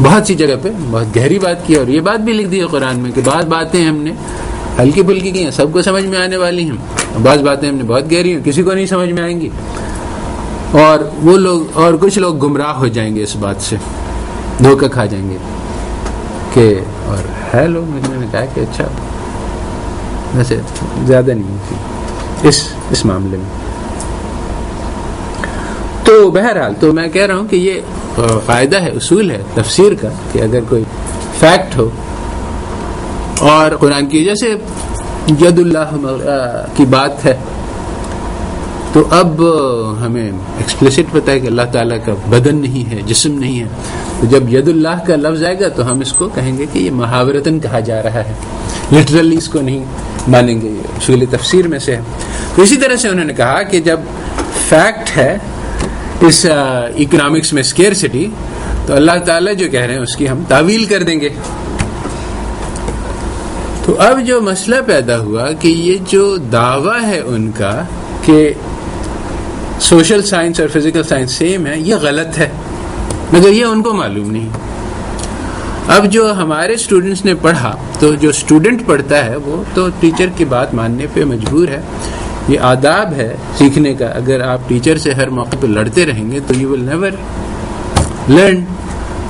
بہت سی جگہ پہ بہت گہری بات کی ہے. اور یہ بات بھی لکھ دی ہے قرآن میں کہ بعض باتیں ہم نے ہلکی پھلکی کی ہیں, سب کو سمجھ میں آنے والی ہیں, بعض باتیں ہم نے بہت گہری ہیں, کسی کو نہیں سمجھ میں آئیں گی, اور وہ لوگ اور کچھ لوگ گمراہ ہو جائیں گے اس بات سے, دھوکہ کھا جائیں گے کہ اور ہے لوگ نے کہا کہ اچھا ویسے زیادہ نہیں ہوتی اس معاملے میں. تو بہرحال تو میں کہہ رہا ہوں کہ یہ فائدہ ہے, اصول ہے تفسیر کا کہ اگر کوئی فیکٹ ہو اور قرآن کی جیسے ید اللہ کی بات ہے تو اب ہمیں ایکسپلیسٹ پتہ ہے کہ اللہ تعالیٰ کا بدن نہیں ہے, جسم نہیں ہے, تو جب ید اللہ کا لفظ آئے گا تو ہم اس کو کہیں گے کہ یہ محاورتاً کہا جا رہا ہے, لٹرلی اس کو نہیں مانیں گے, یہ اصول تفسیر میں سے ہے. تو اسی طرح سے انہوں نے کہا کہ جب فیکٹ ہے اس اکنامکس میں اسکیئرسٹی, تو اللہ تعالیٰ جو کہہ رہے ہیں اس کی ہم تعویل کر دیں گے. تو اب جو مسئلہ پیدا ہوا کہ یہ جو دعویٰ ہے ان کا کہ سوشل سائنس اور فزیکل سائنس سیم ہے, یہ غلط ہے, مگر یہ ان کو معلوم نہیں. اب جو ہمارے اسٹوڈنٹس نے پڑھا, تو جو اسٹوڈنٹ پڑھتا ہے وہ تو ٹیچر کی بات ماننے پہ مجبور ہے, یہ آداب ہے سیکھنے کا. اگر آپ ٹیچر سے ہر موقع پہ لڑتے رہیں گے تو یو ول نیور لرن.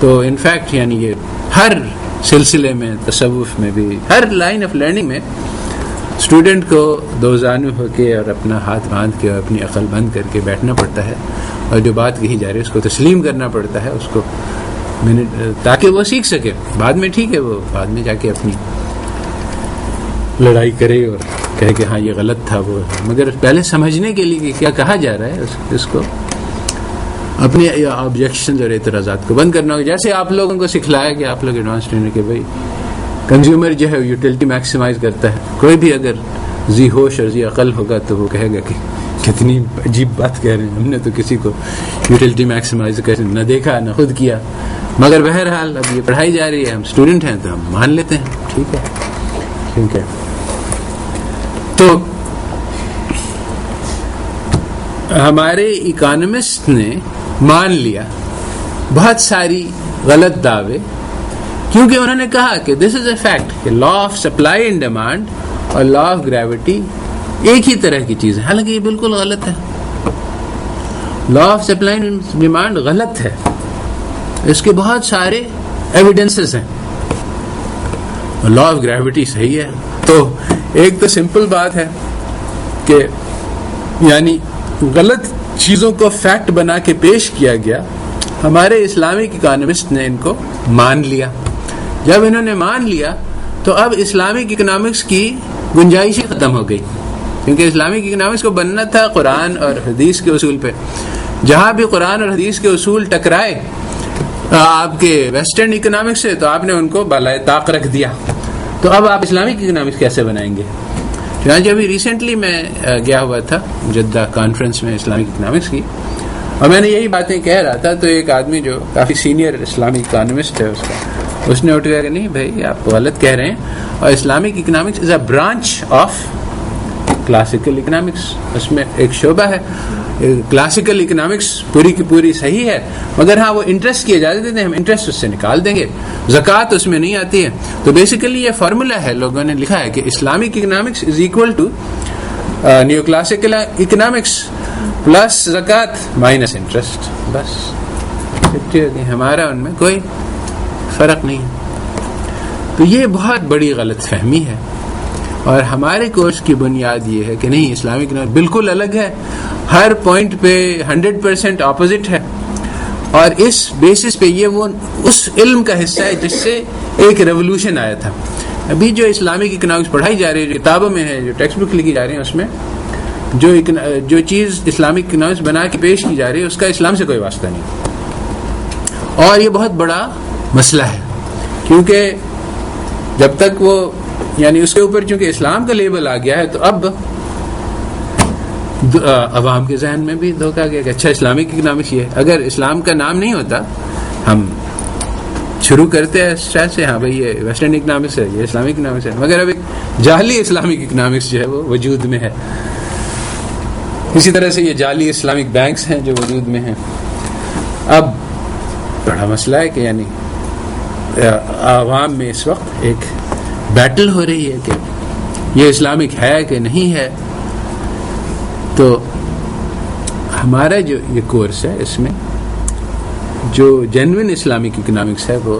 تو انفیکٹ یعنی یہ ہر سلسلے میں, تصوف میں بھی, ہر لائن آف لرننگ میں اسٹوڈنٹ کو دوزانو ہو کے اور اپنا ہاتھ باندھ کے اور اپنی عقل بند کر کے بیٹھنا پڑتا ہے, اور جو بات کہی جا رہی ہے اس کو تسلیم کرنا پڑتا ہے, اس کو تاکہ وہ سیکھ سکے. بعد میں ٹھیک ہے وہ بعد میں جا کے اپنی لڑائی کرے اور کہے کہ ہاں یہ غلط تھا وہ, مگر پہلے سمجھنے کے لیے کہ کیا کہا جا رہا ہے اس کو اپنے آبجیکشن اور اعتراضات کو بند کرنا ہوگا. جیسے آپ لوگوں کو سکھلایا کہ آپ لوگ ایڈوانس ٹرینر کہ بھائی کنزیومر جو ہے یوٹیلٹی میکسیمائز کرتا ہے, کوئی بھی اگر ذی ہوش اور ذی عقل ہوگا تو وہ کہے گا کہ کتنی عجیب بات کہہ رہے ہیں, ہم نے تو کسی کو یوٹیلٹی میکسیمائز نہ دیکھا نہ خود کیا. مگر بہرحال اب یہ پڑھائی جا رہی ہے, ہم اسٹوڈنٹ ہیں تو ہم مان لیتے ہیں, ٹھیک ہے. ٹھیک ہے, تو ہمارے اکانومسٹ نے مان لیا بہت ساری غلط دعوے, کیونکہ انہوں نے کہا کہ دس از اے فیکٹ کہ law of supply and demand اور لا آف گریوٹی ایک ہی طرح کی چیز ہے, حالانکہ یہ بالکل غلط ہے. Law of supply and demand غلط ہے, اس کے بہت سارے ایویڈنسز ہیں. لا آف گریوٹی صحیح ہے. تو ایک تو سمپل بات ہے کہ یعنی غلط چیزوں کو فیکٹ بنا کے پیش کیا گیا, ہمارے اسلامک اکانومسٹ نے ان کو مان لیا. جب انہوں نے مان لیا تو اب اسلامک اکنامکس کی گنجائش ہی ختم ہو گئی, کیونکہ اسلامک اکنامکس کو بننا تھا قرآن اور حدیث کے اصول پہ. جہاں بھی قرآن اور حدیث کے اصول ٹکرائے آپ کے ویسٹرن اکنامکس سے, تو آپ نے ان کو بالائے طاق رکھ دیا. تو اب آپ اسلامک اکنامکس کیسے بنائیں گے؟ چنانچہ ابھی ریسنٹلی میں گیا ہوا تھا جدہ کانفرنس میں اسلامک اکنامکس کی, اور میں نے یہی باتیں کہہ رہا تھا. تو ایک آدمی جو کافی سینئر اسلامک اکانومسٹ ہے اس نے اٹھ گیا کہ نہیں بھائی آپ غلط کہہ رہے ہیں, اور Islamic economics is a branch of classical economics, اس میں ایک شعبہ ہے. کلاسیکل اکنامکس پوری کی پوری صحیح ہے, مگر ہاں وہ انٹرسٹ کی اجازت دیتے ہیں, ہم انٹرسٹ اس سے نکال دیں گے, زکوٰۃ اس میں نہیں آتی ہے. تو بیسیکلی یہ فارمولا ہے, لوگوں نے لکھا ہے کہ Islamic economics is equal to neo classical economics plus زکوٰۃ مائنس انٹرسٹ, بس 50. ہمارا ان میں کوئی فرق نہیں ہے. تو یہ بہت بڑی غلط فہمی ہے, اور ہمارے کورس کی بنیاد یہ ہے کہ نہیں, اسلامک اکنامکس بالکل الگ ہے, ہر پوائنٹ پہ 100% اپوزٹ ہے, اور اس بیسس پہ یہ وہ اس علم کا حصہ ہے جس سے ایک ریولوشن آیا تھا. ابھی جو اسلامک اکنامکس پڑھائی جا رہی ہے, جو کتابوں میں ہے, جو ٹیکسٹ بک لکھی جا رہی ہیں, اس میں جو چیز اسلامک اکنامکس بنا کے پیش کی جا رہی ہے اس کا اسلام سے کوئی واسطہ نہیں. اور یہ بہت بڑا مسئلہ ہے, کیونکہ جب تک وہ یعنی اس کے اوپر چونکہ اسلام کا لیبل آ گیا ہے, تو اب عوام کے ذہن میں بھی دھوکہ گیا کہ اچھا اسلامک اکنامکس یہ ہے. اگر اسلام کا نام نہیں ہوتا ہم شروع کرتے ہیں اس طرح سے ہاں بھائی یہ ویسٹرن اکنامکس ہے, یہ اسلامک اکنامکس ہے, مگر اب ایک جعلی اسلامک اکنامکس جو ہے وہ وجود میں ہے. اسی طرح سے یہ جعلی اسلامک بینکس ہیں جو وجود میں ہیں. اب بڑا مسئلہ ہے کہ یعنی عوام میں اس وقت ایک بیٹل ہو رہی ہے کہ یہ اسلامک ہے کہ نہیں ہے. تو ہمارا جو یہ کورس ہے اس میں جو جینوئن اسلامک اکنامکس ہے وہ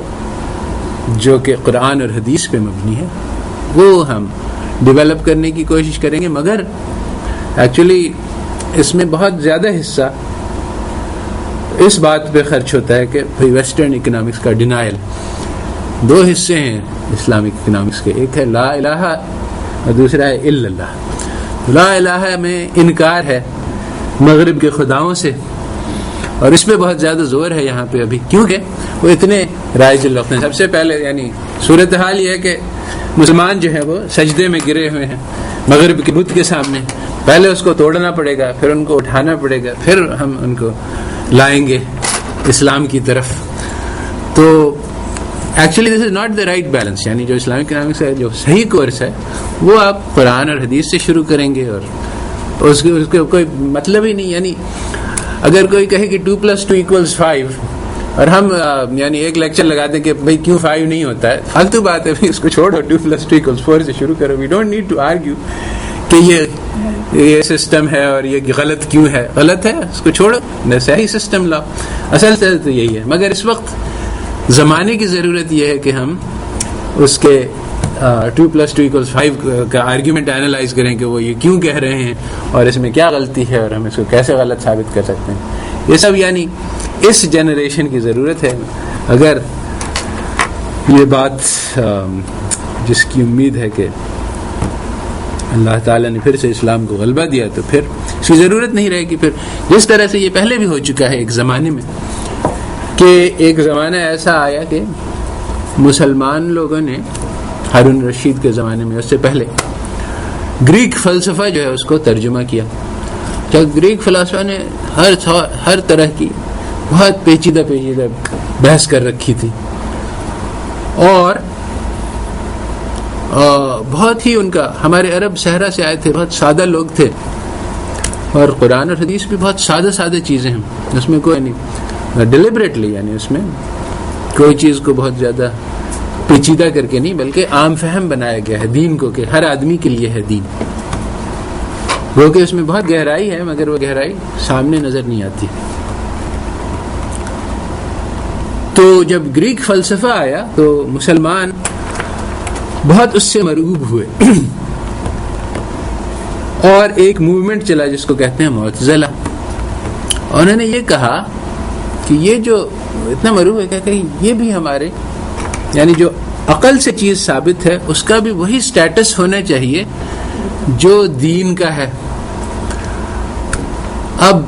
جو کہ قرآن اور حدیث پہ مبنی ہے وہ ہم ڈیولپ کرنے کی کوشش کریں گے. مگر ایکچولی اس میں بہت زیادہ حصہ اس بات پہ خرچ ہوتا ہے کہ ویسٹرن اکنامکس کا ڈینائل. دو حصے ہیں اسلامک اکنامکس کے, ایک ہے لا الہ اور دوسرا ہے الا اللہ. لا الہ میں انکار ہے مغرب کے خداؤں سے, اور اس پہ بہت زیادہ زور ہے یہاں پہ ابھی کیونکہ وہ اتنے رائج الوقت ہیں. سب سے پہلے یعنی صورتحال یہ ہے کہ مسلمان جو ہے وہ سجدے میں گرے ہوئے ہیں مغرب کے بت کے سامنے. پہلے اس کو توڑنا پڑے گا, پھر ان کو اٹھانا پڑے گا, پھر ہم ان کو لائیں گے اسلام کی طرف. تو actually this is not the right balance. یعنی جو اسلامک اکنامکس ہے جو صحیح کورس ہے وہ آپ قرآن اور حدیث سے شروع کریں گے, اور اس کے کوئی مطلب ہی نہیں. یعنی اگر کوئی کہے کہ 2+2=5 اور ہم یعنی ایک لیکچر لگاتے ہیں کہ بھائی کیوں 5 نہیں ہوتا ہے, فالتو بات ہے, اس کو چھوڑو, 2+2=4 سے شروع کرو. We don't need to argue کہ یہ سسٹم ہے اور یہ غلط کیوں ہے. غلط ہے اس کو چھوڑو, صحیح سسٹم لاؤ. اصل سے تو یہی ہے. مگر اس وقت زمانے کی ضرورت یہ ہے کہ ہم اس کے 2+2=5 کا آرگیومنٹ اینالائز کریں کہ وہ یہ کیوں کہہ رہے ہیں اور اس میں کیا غلطی ہے اور ہم اس کو کیسے غلط ثابت کر سکتے ہیں. یہ سب یعنی اس جنریشن کی ضرورت ہے. اگر یہ بات جس کی امید ہے کہ اللہ تعالیٰ نے پھر سے اسلام کو غلبہ دیا تو پھر اس کی ضرورت نہیں رہے گی. پھر جس طرح سے یہ پہلے بھی ہو چکا ہے ایک زمانے میں کہ ایک زمانہ ایسا آیا کہ مسلمان لوگوں نے ہارون رشید کے زمانے میں, اس سے پہلے گریک فلسفہ جو ہے اس کو ترجمہ کیا. جب گریک فلسفہ نے ہر طرح کی بہت پیچیدہ بحث کر رکھی تھی اور بہت ہی ان کا, ہمارے عرب صحرا سے آئے تھے, بہت سادہ لوگ تھے, اور قرآن اور حدیث بھی بہت سادہ چیزیں ہیں. اس میں کوئی نہیں ڈیلیبریٹلی, یعنی اس میں کوئی چیز کو بہت زیادہ پیچیدہ کر کے نہیں بلکہ عام فہم بنایا گیا ہے دین کو, کہ ہر آدمی کے لیے ہے دین. وہ کہ اس میں بہت گہرائی ہے مگر وہ گہرائی سامنے نظر نہیں آتی. تو جب گریک فلسفہ آیا تو مسلمان بہت اس سے مرعوب ہوئے اور ایک موومنٹ چلا جس کو کہتے ہیں معتزلہ. انہوں نے یہ کہا کہ یہ جو اتنا مرعوب ہے کہ یہ بھی ہمارے یعنی جو عقل سے چیز ثابت ہے اس کا بھی وہی سٹیٹس ہونا چاہیے جو دین کا ہے. اب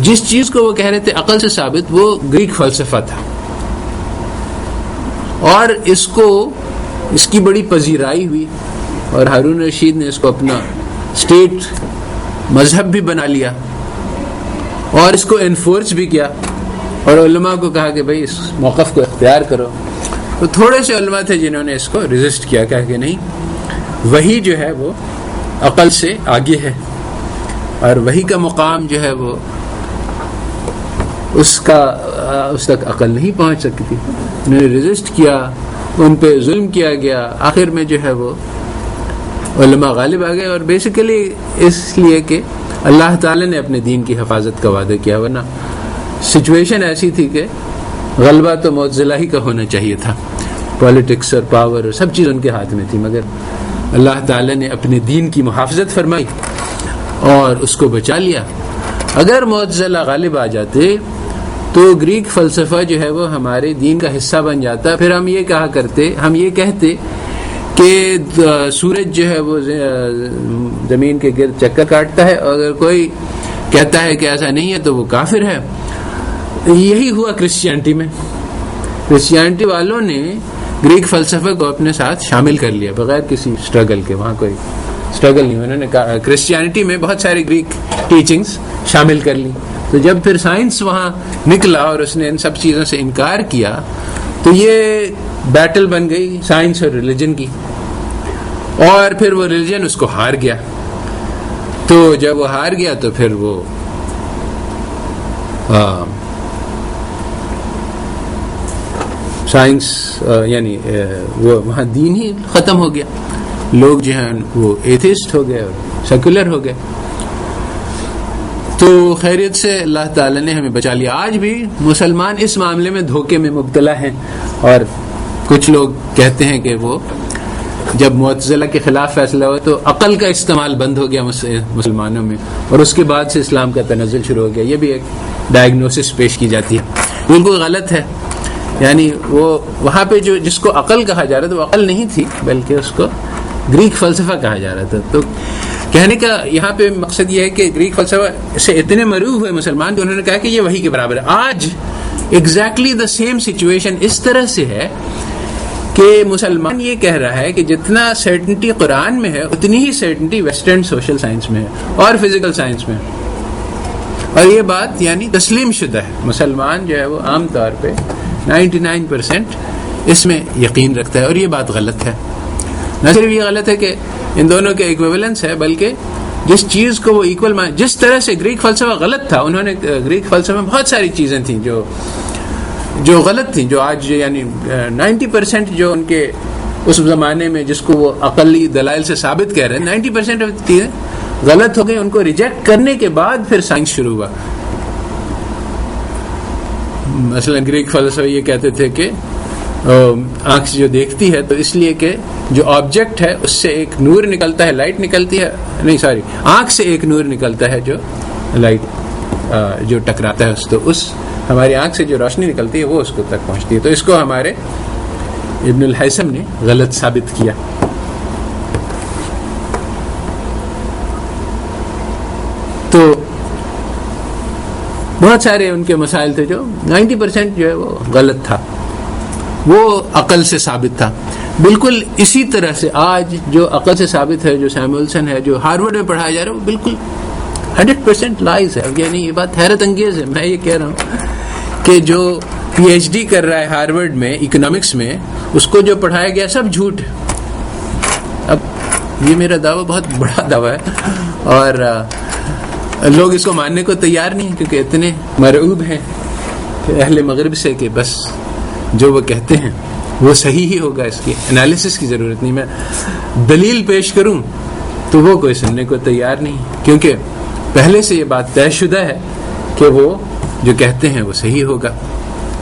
جس چیز کو وہ کہہ رہے تھے عقل سے ثابت وہ گریک فلسفہ تھا, اور اس کی بڑی پذیرائی ہوئی, اور ہارون رشید نے اس کو اپنا اسٹیٹ مذہب بھی بنا لیا اور اس کو انفورس بھی کیا, اور علماء کو کہا کہ بھائی اس موقف کو اختیار کرو. تو تھوڑے سے علماء تھے جنہوں نے اس کو ریزسٹ کیا, کہا کہ نہیں وہی جو ہے وہ عقل سے آگے ہے, اور وہی کا مقام جو ہے وہ اس تک عقل نہیں پہنچ سکتی تھی. انہوں نے ریزسٹ کیا, ان پہ ظلم کیا گیا, آخر میں جو ہے وہ علماء غالب آ گئے. اور بیسیکلی اس لیے کہ اللہ تعالی نے اپنے دین کی حفاظت کا وعدہ کیا, ورنہ سچویشن ایسی تھی کہ غلبہ تو معتزلہ ہی کا ہونا چاہیے تھا. پالیٹکس اور پاور اور سب چیز ان کے ہاتھ میں تھی, مگر اللہ تعالی نے اپنے دین کی محافظت فرمائی اور اس کو بچا لیا. اگر معتزلہ غالب آ جاتے تو گریک فلسفہ جو ہے وہ ہمارے دین کا حصہ بن جاتا. پھر ہم یہ کہتے کہ سورج جو ہے وہ زمین کے گرد چکر کاٹتا ہے, اور اگر کوئی کہتا ہے کہ ایسا نہیں ہے تو وہ کافر ہے. یہی ہوا کرسچینٹی میں. کرسچینٹی والوں نے گریک فلسفہ کو اپنے ساتھ شامل کر لیا بغیر کسی اسٹرگل کے. وہاں کوئی اسٹرگل نہیں. انہوں نے کرسچینٹی میں بہت ساری گریک ٹیچنگز شامل کر لی. تو جب پھر سائنس وہاں نکلا اور اس نے ان سب چیزوں سے انکار کیا تو یہ بیٹل بن گئی سائنس اور ریلیجن کی, اور پھر وہ ریلیجن اس کو ہار گیا. تو جب وہ ہار گیا تو پھر وہ سائنس یعنی وہ وہاں دین ہی ختم ہو گیا. لوگ جو ہیں وہ ایتھسٹ ہو گئے اور سیکولر ہو گئے. تو خیریت سے اللہ تعالی نے ہمیں بچا لیا. آج بھی مسلمان اس معاملے میں دھوکے میں مبتلا ہیں, اور کچھ لوگ کہتے ہیں کہ وہ جب معتزلہ کے خلاف فیصلہ ہوا تو عقل کا استعمال بند ہو گیا مسلمانوں میں, اور اس کے بعد سے اسلام کا تنزل شروع ہو گیا. یہ بھی ایک ڈائگنوسس پیش کی جاتی ہے, بالکل غلط ہے. یعنی وہ وہاں پہ جو جس کو عقل کہا جا رہا تھا وہ عقل نہیں تھی بلکہ اس کو گریک فلسفہ کہا جا رہا تھا. تو کہنے کا یہاں پہ مقصد یہ ہے کہ گریک فلسفہ سے اتنے مرعوب ہوئے مسلمان کہ انہوں نے کہا کہ یہ وحی کے برابر ہے. آج ایگزیکٹلی دا سیم سچویشن اس طرح سے ہے کہ مسلمان یہ کہہ رہا ہے کہ جتنا سرٹنٹی قرآن میں ہے اتنی ہی سرٹنٹی ویسٹرن سوشل سائنس میں ہے اور فزیکل سائنس میں ہے. اور یہ بات یعنی تسلیم شدہ ہے. مسلمان جو ہے وہ عام طور پہ 99% اس میں یقین رکھتا ہے, اور یہ بات غلط ہے. نہ صرف یہ غلط ہے کہ ان دونوں کے ایکویولنس ہے, بلکہ جس چیز کو وہ ایکول جس طرح سے گریک فلسفہ غلط تھا, انہوں نے گریک فلسفہ میں بہت ساری چیزیں تھیں جو غلط تھیں, جو آج یعنی 90% جو ان کے اس زمانے میں جس کو وہ عقلی دلائل سے ثابت کہہ رہے ہیں 90% چیزیں غلط ہو گئی. ان کو ریجیکٹ کرنے کے بعد پھر سائنس شروع ہوا. مثلا گریک فلسفہ یہ کہتے تھے کہ آنکھ جو دیکھتی ہے تو اس لیے کہ جو آبجیکٹ ہے اس سے ایک نور نکلتا ہے, لائٹ نکلتی ہے, نہیں سوری آنکھ سے ایک نور نکلتا ہے جو لائٹ جو ٹکراتا ہے تو اس ہماری آنکھ سے جو روشنی نکلتی ہے وہ اس کو تک پہنچتی ہے. تو اس کو ہمارے ابن الحیثم نے غلط ثابت کیا. تو بہت سارے ان کے مسائل تھے جو 90% جو ہے وہ غلط تھا, وہ عقل سے ثابت تھا. بالکل اسی طرح سے آج جو عقل سے ثابت ہے, جو سیمولسن ہے, جو ہارورڈ میں پڑھایا جا رہا ہے, وہ بالکل 100% لائز ہے. یعنی یہ بات حیرت انگیز ہے. میں یہ کہہ رہا ہوں کہ جو پی ایچ ڈی کر رہا ہے ہارورڈ میں اکنامکس میں, اس کو جو پڑھایا گیا سب جھوٹ ہے. اب یہ میرا دعویٰ بہت بڑا دعویٰ ہے, اور لوگ اس کو ماننے کو تیار نہیں ہیں کیونکہ اتنے مرعوب ہیں اہل مغرب سے کہ بس جو وہ کہتے ہیں وہ صحیح ہی ہوگا, اس کی انالیسس کی ضرورت نہیں. میں دلیل پیش کروں تو وہ کوئی سننے کو تیار نہیں, کیونکہ پہلے سے یہ بات طے شدہ ہے کہ وہ جو کہتے ہیں وہ صحیح ہوگا,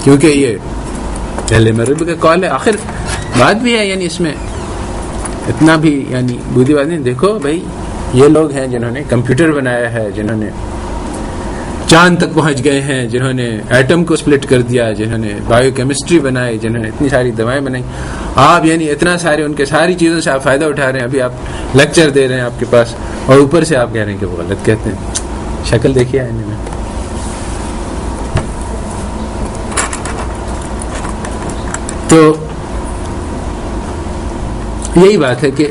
کیونکہ یہ اہل مغرب کا قول ہے. آخر بات بھی ہے, یعنی اس میں اتنا بھی یعنی بودھی بات نہیں. دیکھو بھائی, یہ لوگ ہیں جنہوں نے کمپیوٹر بنایا ہے, جنہوں نے چاند تک پہنچ گئے ہیں, جنہوں نے ایٹم کو سپلٹ کر دیا, جنہوں نے بایو کیمسٹری بنائی, جنہوں نے اتنی ساری دوائیں بنائی. آپ یعنی اتنا سارے ان کے ساری چیزوں سے آپ فائدہ اٹھا رہے ہیں. ابھی آپ لیکچر دے رہے ہیں آپ کے پاس, اور اوپر سے آپ کہہ رہے ہیں کہ وہ غلط کہتے ہیں. شکل دیکھیے آئینے میں. تو یہی بات ہے کہ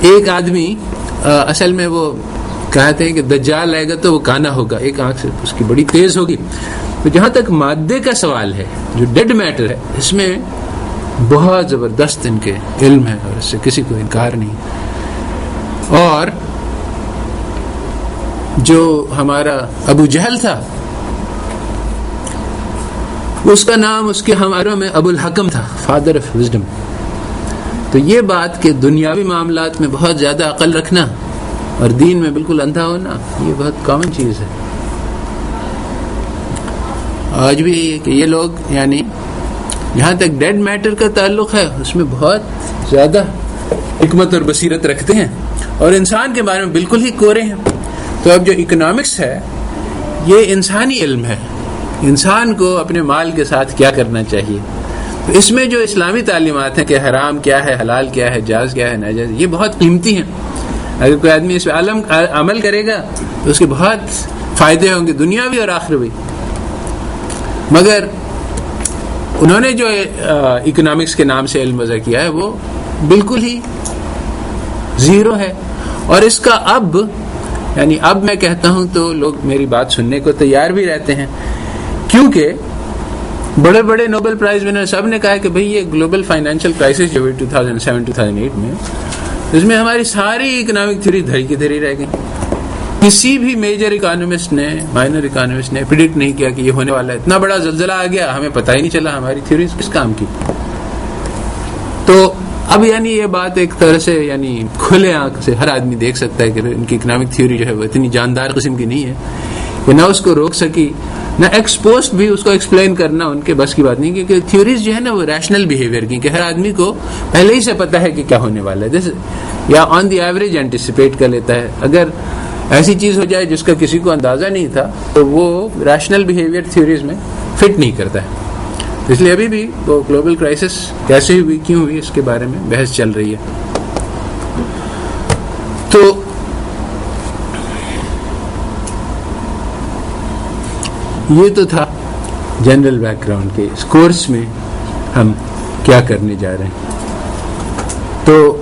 ایک آدمی اصل میں وہ کہتے ہیں کہ دجال آئے گا تو وہ کانا ہوگا, ایک آنکھ سے اس کی بڑی تیز ہوگی. تو جہاں تک مادے کا سوال ہے, جو ڈیڈ میٹر ہے, اس میں بہت زبردست ان کے علم ہے اور اس سے کسی کو انکار نہیں. اور جو ہمارا ابو جہل تھا اس کا نام اس کے ہماروں میں ابو الحکم تھا, فادر آف وزڈم. تو یہ بات کہ دنیاوی معاملات میں بہت زیادہ عقل رکھنا اور دین میں بالکل اندھا ہونا, یہ بہت کامن چیز ہے آج بھی. کہ یہ لوگ یعنی جہاں تک ڈیڈ میٹر کا تعلق ہے اس میں بہت زیادہ حکمت اور بصیرت رکھتے ہیں, اور انسان کے بارے میں بالکل ہی کورے ہیں. تو اب جو اکنامکس ہے یہ انسانی علم ہے, انسان کو اپنے مال کے ساتھ کیا کرنا چاہیے. تو اس میں جو اسلامی تعلیمات ہیں کہ حرام کیا ہے, حلال کیا ہے, جائز کیا ہے, ناجائز, یہ بہت قیمتی ہیں. اگر کوئی آدمی اس پہ عمل کرے گا تو اس کے بہت فائدے ہوں گے دنیاوی اور آخروی. مگر انہوں نے جو اکنامکس کے نام سے علم وضع کیا ہے وہ بالکل ہی زیرو ہے. اور اس کا اب میں کہتا ہوں تو لوگ میری بات سننے کو تیار بھی رہتے ہیں، کیونکہ بڑے بڑے نوبل پرائز ونر سب نے کہا کہ بھئی یہ گلوبل فائنینشیل کرائسس جو ہوئی 2007-2008 میں، اس میں ہماری ساری اکنامک تھیوری دھری کی دھری رہ گئی. کسی بھی میجر اکانومسٹ نے، مائنر اکانومسٹ نے پریڈکٹ نہیں کیا کہ یہ ہونے والا ہے. اتنا بڑا زلزلہ آ گیا، ہمیں پتہ ہی نہیں چلا ہماری تھیوریز کس کام کی. تو اب یہ بات ایک طرح سے کھلے آنکھ سے ہر آدمی دیکھ سکتا ہے کہ ان کی اکنامک تھیوری جو ہے وہ اتنی جاندار قسم کی نہیں ہے کہ نہ اس کو روک سکی، نہ ایکسپوسٹ بھی اس کو ایکسپلین کرنا ان کے بس کی بات نہیں. کیونکہ تھیوریز جو ہے نا وہ ریشنل بیہیویئر کی، کہ ہر آدمی کو پہلے ہی سے پتہ ہے کہ کیا ہونے والا ہے، یا آن دی ایوریج اینٹیسپیٹ کر لیتا ہے. اگر ایسی چیز ہو جائے جس کا کسی کو اندازہ نہیں تھا تو وہ ریشنل بیہیویئر تھیوریز میں فٹ نہیں کرتا ہے. اس لیے ابھی بھی وہ گلوبل کرائسس کیسے ہوئی، کیوں ہوئی، اس کے بارے میں بحث چل رہی ہے. تو یہ تو تھا جنرل بیک گراؤنڈ کے اس کورس میں ہم کیا کرنے جا رہے ہیں. تو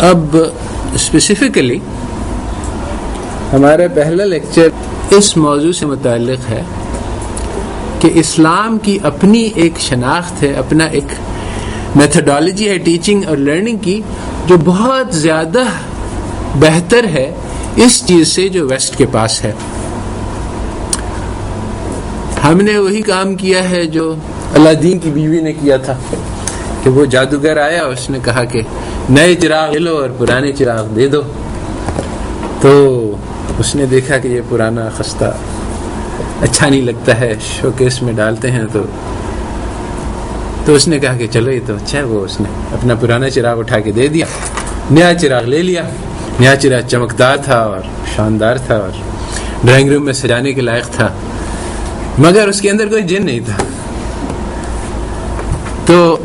اب اسپیسیفکلی ہمارا پہلا لیکچر اس موضوع سے متعلق ہے کہ اسلام کی اپنی ایک شناخت ہے، اپنا ایک میتھڈالوجی ہے ٹیچنگ اور لرننگ کی، جو بہت زیادہ بہتر ہے اس چیز سے جو ویسٹ کے پاس ہے. ہم نے وہی کام کیا ہے جو الادین کی بیوی نے کیا تھا، کہ وہ جادوگر آیا اور اس نے کہا کہ نئے چراغ لے لو اور پرانے چراغ دے دو. تو اس نے دیکھا کہ یہ پرانا خستہ اچھا نہیں لگتا ہے، شوکیس میں ڈالتے ہیں تو اس نے کہا کہ چلو یہ تو اچھا ہے. وہ اس نے اپنا پرانا چراغ اٹھا کے دے دیا، نیا چراغ لے لیا. نیا چراغ چمکدار تھا اور شاندار تھا اور ڈرائنگ روم میں سجانے کے لائق تھا، مگر اس کے اندر کوئی جن نہیں تھا. تو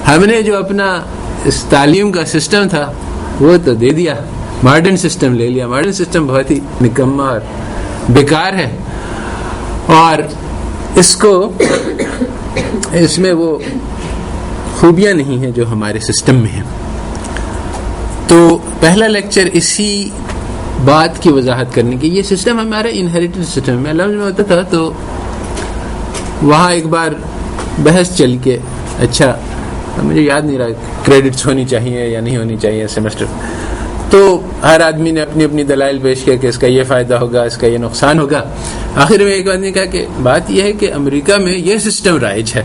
ہم نے جو اپنا اس تعلیم کا سسٹم تھا وہ تو دے دیا، ماڈرن سسٹم لے لیا. ماڈرن سسٹم بہت ہی نکما اور بیکار ہے، اور اس میں وہ خوبیاں نہیں ہیں جو ہمارے سسٹم میں ہیں. تو پہلا لیکچر اسی بات کی وضاحت کرنے کی. یہ سسٹم ہمارا انہیریٹڈ سسٹم میں لفظ میں ہوتا تھا. تو وہاں ایک بار بحث چل کے، اچھا مجھے یاد نہیں رہا کریڈٹس ہونی چاہیے یا نہیں ہونی چاہیے سیمسٹر، تو ہر آدمی نے اپنی اپنی دلائل پیش کیا کہ اس کا یہ فائدہ ہوگا، اس کا یہ نقصان ہوگا. آخر میں ایک آدمی نے کہا کہ بات یہ ہے کہ امریکہ میں یہ سسٹم رائج ہے.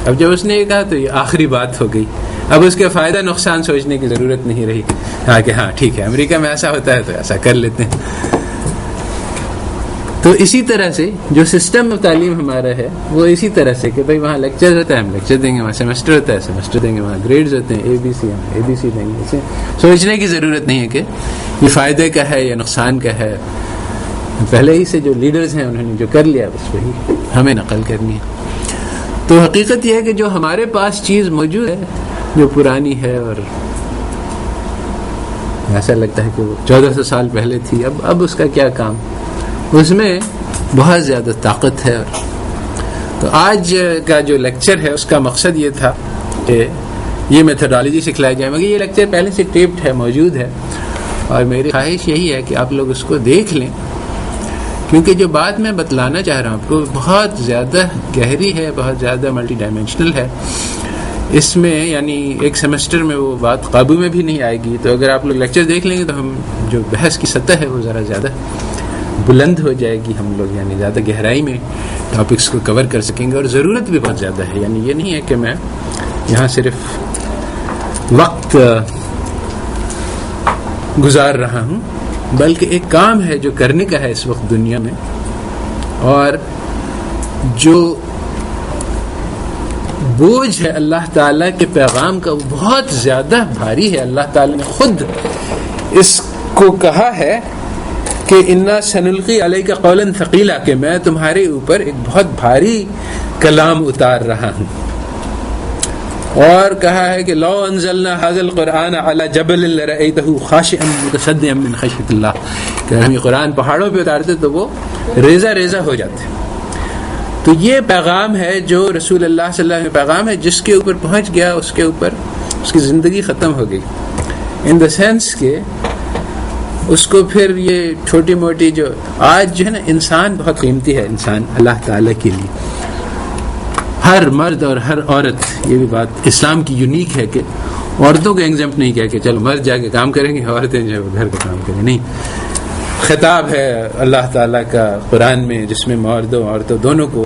اب جب اس نے یہ کہا تو یہ آخری بات ہو گئی. اب اس کے فائدہ نقصان سوچنے کی ضرورت نہیں رہی. کہ ہاں ٹھیک ہے، امریکہ میں ایسا ہوتا ہے تو ایسا کر لیتے ہیں. تو اسی طرح سے جو سسٹم تعلیم ہمارا ہے وہ اسی طرح سے کہ بھائی وہاں لیکچر ہوتا ہے، ہم لیکچر دیں گے، وہاں سیمسٹر ہوتا ہے، سیمسٹر دیں گے، وہاں گریڈز ہوتے ہیں ABC، ہم ABC دیں گے. اسے سوچنے کی ضرورت نہیں ہے کہ یہ فائدے کا ہے یا نقصان کا ہے. پہلے ہی سے جو لیڈرز ہیں انہوں نے جو کر لیا بس وہی ہمیں نقل کرنی ہے. تو حقیقت یہ ہے کہ جو ہمارے پاس چیز موجود ہے جو پرانی ہے اور ایسا لگتا ہے کہ وہ 1400 سال پہلے تھی، اب اس کا کیا کام، اس میں بہت زیادہ طاقت ہے. تو آج کا جو لیکچر ہے اس کا مقصد یہ تھا کہ یہ میتھڈالوجی سکھلائی جائے. مگر یہ لیکچر پہلے سے ٹیپڈ ہے، موجود ہے، اور میری خواہش یہی ہے کہ آپ لوگ اس کو دیکھ لیں، کیونکہ جو بات میں بتلانا چاہ رہا ہوں آپ کو بہت زیادہ گہری ہے، بہت زیادہ ملٹی ڈائمینشنل ہے. اس میں ایک سیمسٹر میں وہ بات قابو میں بھی نہیں آئے گی. تو اگر آپ لوگ لیکچر دیکھ لیں گے تو ہم جو بحث کی سطح ہے وہ ذرا زیادہ بلند ہو جائے گی. ہم لوگ زیادہ گہرائی میں ٹاپکس کو کور کر سکیں گے، اور ضرورت بھی بہت زیادہ ہے. یہ نہیں ہے کہ میں یہاں صرف وقت گزار رہا ہوں، بلکہ ایک کام ہے جو کرنے کا ہے اس وقت دنیا میں، اور جو بوجھ ہے اللہ تعالیٰ کے پیغام کا وہ بہت زیادہ بھاری ہے. اللہ تعالیٰ نے خود اس کو کہا ہے کہ انا سنلقی علیک قولا ثقیلا، کہ میں تمہارے اوپر ایک بہت بھاری کلام اتار رہا ہوں. اور کہا ہے کہ لو انزلنا هذا القرآن على جبل لرأيته خاشعا متصدعا من خشية الله، کہ ہم یہ قرآن پہاڑوں پہ اتارتے تو وہ ریزہ ریزہ ہو جاتے. تو یہ پیغام ہے جو رسول اللہ صلی اللہ علیہ وسلم کا پیغام ہے، جس کے اوپر پہنچ گیا اس کے اوپر اس کی زندگی ختم ہو گئی، ان دا سینس کہ اس کو پھر یہ چھوٹی موٹی جو آج جو ہے نا، انسان بہت قیمتی ہے، انسان اللہ تعالیٰ کے لیے، ہر مرد اور ہر عورت، یہ بھی بات اسلام کی یونیک ہے کہ عورتوں کو ایگزمپٹ نہیں کیا کہ چلو مرد جا کے کام کریں گے، عورتیں جو ہے گھر کا کام کریں، نہیں، خطاب ہے اللہ تعالیٰ کا قرآن میں جس میں مردوں عورتوں دونوں کو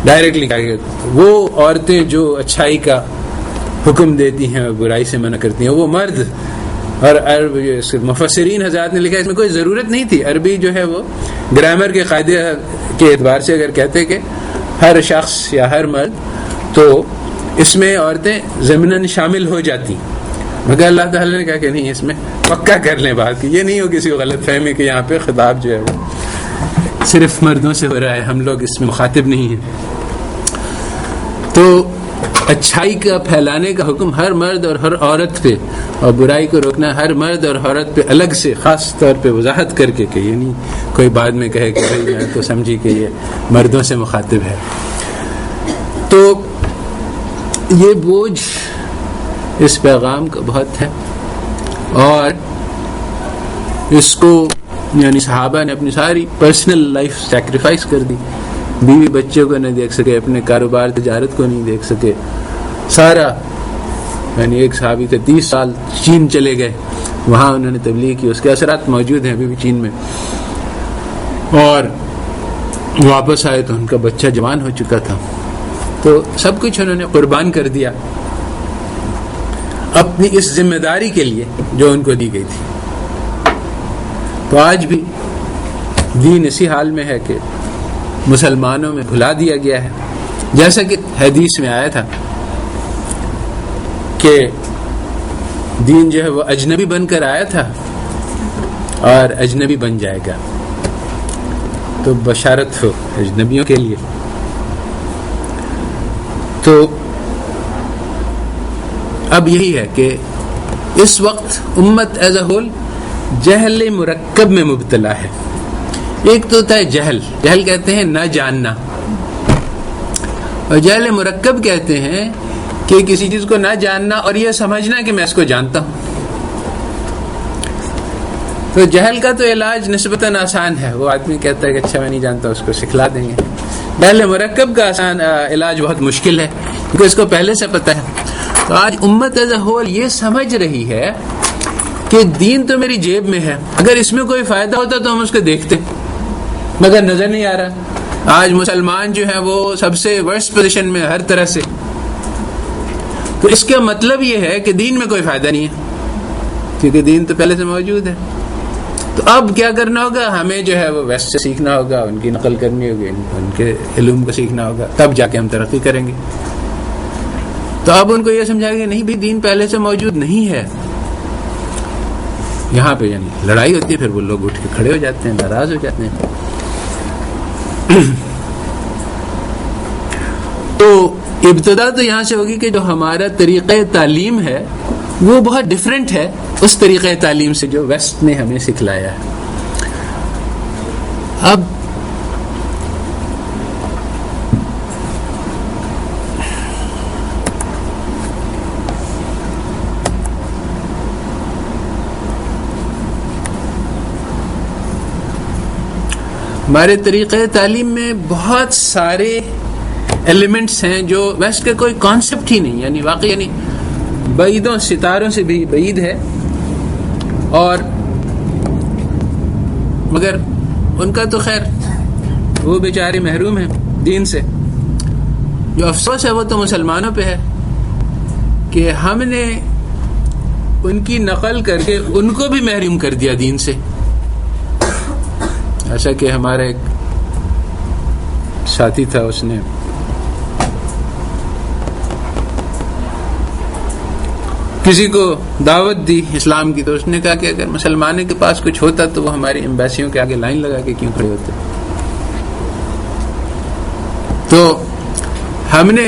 ڈائریکٹلی کہا کہ وہ عورتیں جو اچھائی کا حکم دیتی ہیں اور برائی سے منع کرتی ہیں وہ مرد، اور مفسرین حضرات نے لکھا اس میں کوئی ضرورت نہیں تھی، عربی جو ہے وہ گرامر کے قاعدے کے اعتبار سے اگر کہتے کہ ہر شخص یا ہر مرد تو اس میں عورتیں ضمناً شامل ہو جاتی، مگر اللہ تعالیٰ نے کہا کہ نہیں، اس میں پکا کر لیں بات کہ یہ نہیں ہو کسی کو غلط فہمی کہ یہاں پہ خطاب جو ہے وہ صرف مردوں سے ہو رہا ہے، ہم لوگ اس میں مخاطب نہیں ہیں۔ تو اچھائی کا پھیلانے کا حکم ہر مرد اور ہر عورت پہ، اور برائی کو روکنا ہر مرد اور عورت پہ الگ سے خاص طور پہ وضاحت کر کے کہ یہ نہیں کوئی بعد میں کہے کہ میں تو سمجھی کہ یہ مردوں سے مخاطب ہے۔ تو یہ بوجھ اس پیغام کا بہت ہے، اور اس کو یعنی صحابہ نے اپنی ساری پرسنل لائف سیکریفائس کر دی، بیوی بچے کو نہیں دیکھ سکے، اپنے کاروبار تجارت کو نہیں دیکھ سکے، سارا، یعنی ایک صحابی تھے 30 سال چین چلے گئے، وہاں انہوں نے تبلیغ کی، اس کے اثرات موجود ہیں ابھی بھی چین میں، اور واپس آئے تو ان کا بچہ جوان ہو چکا تھا، تو سب کچھ انہوں نے قربان کر دیا اپنی اس ذمہ داری کے لیے جو ان کو دی گئی تھی۔ تو آج بھی دین اسی حال میں ہے کہ مسلمانوں میں بھلا دیا گیا ہے، جیسا کہ حدیث میں آیا تھا کہ دین جو ہے وہ اجنبی بن کر آیا تھا اور اجنبی بن جائے گا، تو بشارت ہو اجنبیوں کے لیے۔ تو اب یہی ہے کہ اس وقت امت ایز اے ہول جہل مرکب میں مبتلا ہے۔ ایک تو ہوتا ہے جہل کہتے ہیں نہ جاننا، اور جہل مرکب کہتے ہیں کہ کسی چیز کو نہ جاننا اور یہ سمجھنا کہ میں اس کو جانتا ہوں۔ تو جہل کا تو علاج نسبتاً آسان ہے، وہ آدمی کہتا ہے کہ اچھا میں نہیں جانتا، اس کو سکھلا دیں گے۔ جہل مرکب کا آسان علاج بہت مشکل ہے کیونکہ اس کو پہلے سے پتہ ہے۔ تو آج امت ایز اے ہول یہ سمجھ رہی ہے کہ دین تو میری جیب میں ہے، اگر اس میں کوئی فائدہ ہوتا تو ہم اس کو دیکھتے، مگر نظر نہیں آ رہا۔ آج مسلمان جو ہیں وہ سب سے ورسٹ پوزیشن میں ہر طرح سے، تو اس کا مطلب یہ ہے کہ دین میں کوئی فائدہ نہیں ہے، کیونکہ دین تو پہلے سے موجود ہے۔ تو اب کیا کرنا ہوگا؟ ہمیں جو ہے وہ ویسٹ سے سیکھنا ہوگا، ان کی نقل کرنی ہوگی، ان کے علوم کو سیکھنا ہوگا، تب جا کے ہم ترقی کریں گے۔ تو اب ان کو یہ سمجھا کہ نہیں بھی دین پہلے سے موجود نہیں ہے۔ یہاں پہ یعنی لڑائی ہوتی ہے، پھر وہ لوگ اٹھ کے کھڑے ہو جاتے ہیں، ناراض ہو جاتے ہیں۔ تو ابتدا تو یہاں سے ہوگی کہ جو ہمارا طریقہ تعلیم ہے وہ بہت ڈیفرنٹ ہے اس طریقہ تعلیم سے جو ویسٹ نے ہمیں سکھلایا ہے۔ اب ہمارے طریقہ تعلیم میں بہت سارے ایلیمنٹس ہیں جو ویسٹ کا کوئی کانسیپٹ ہی نہیں، یعنی واقعی یعنی بعیدوں ستاروں سے بھی بعید ہے، اور مگر ان کا تو خیر وہ بیچارے محروم ہیں دین سے۔ جو افسوس ہے وہ تو مسلمانوں پہ ہے کہ ہم نے ان کی نقل کر کے ان کو بھی محروم کر دیا دین سے۔ ایسا کہ ہمارا ایک ساتھی تھا، اس نے کسی کو دعوت دی اسلام کی، تو اس نے کہا کہ اگر مسلمانوں کے پاس کچھ ہوتا تو وہ ہماری ایمبیسیوں کے آگے لائن لگا کے کیوں کھڑے ہوتے۔ تو ہم نے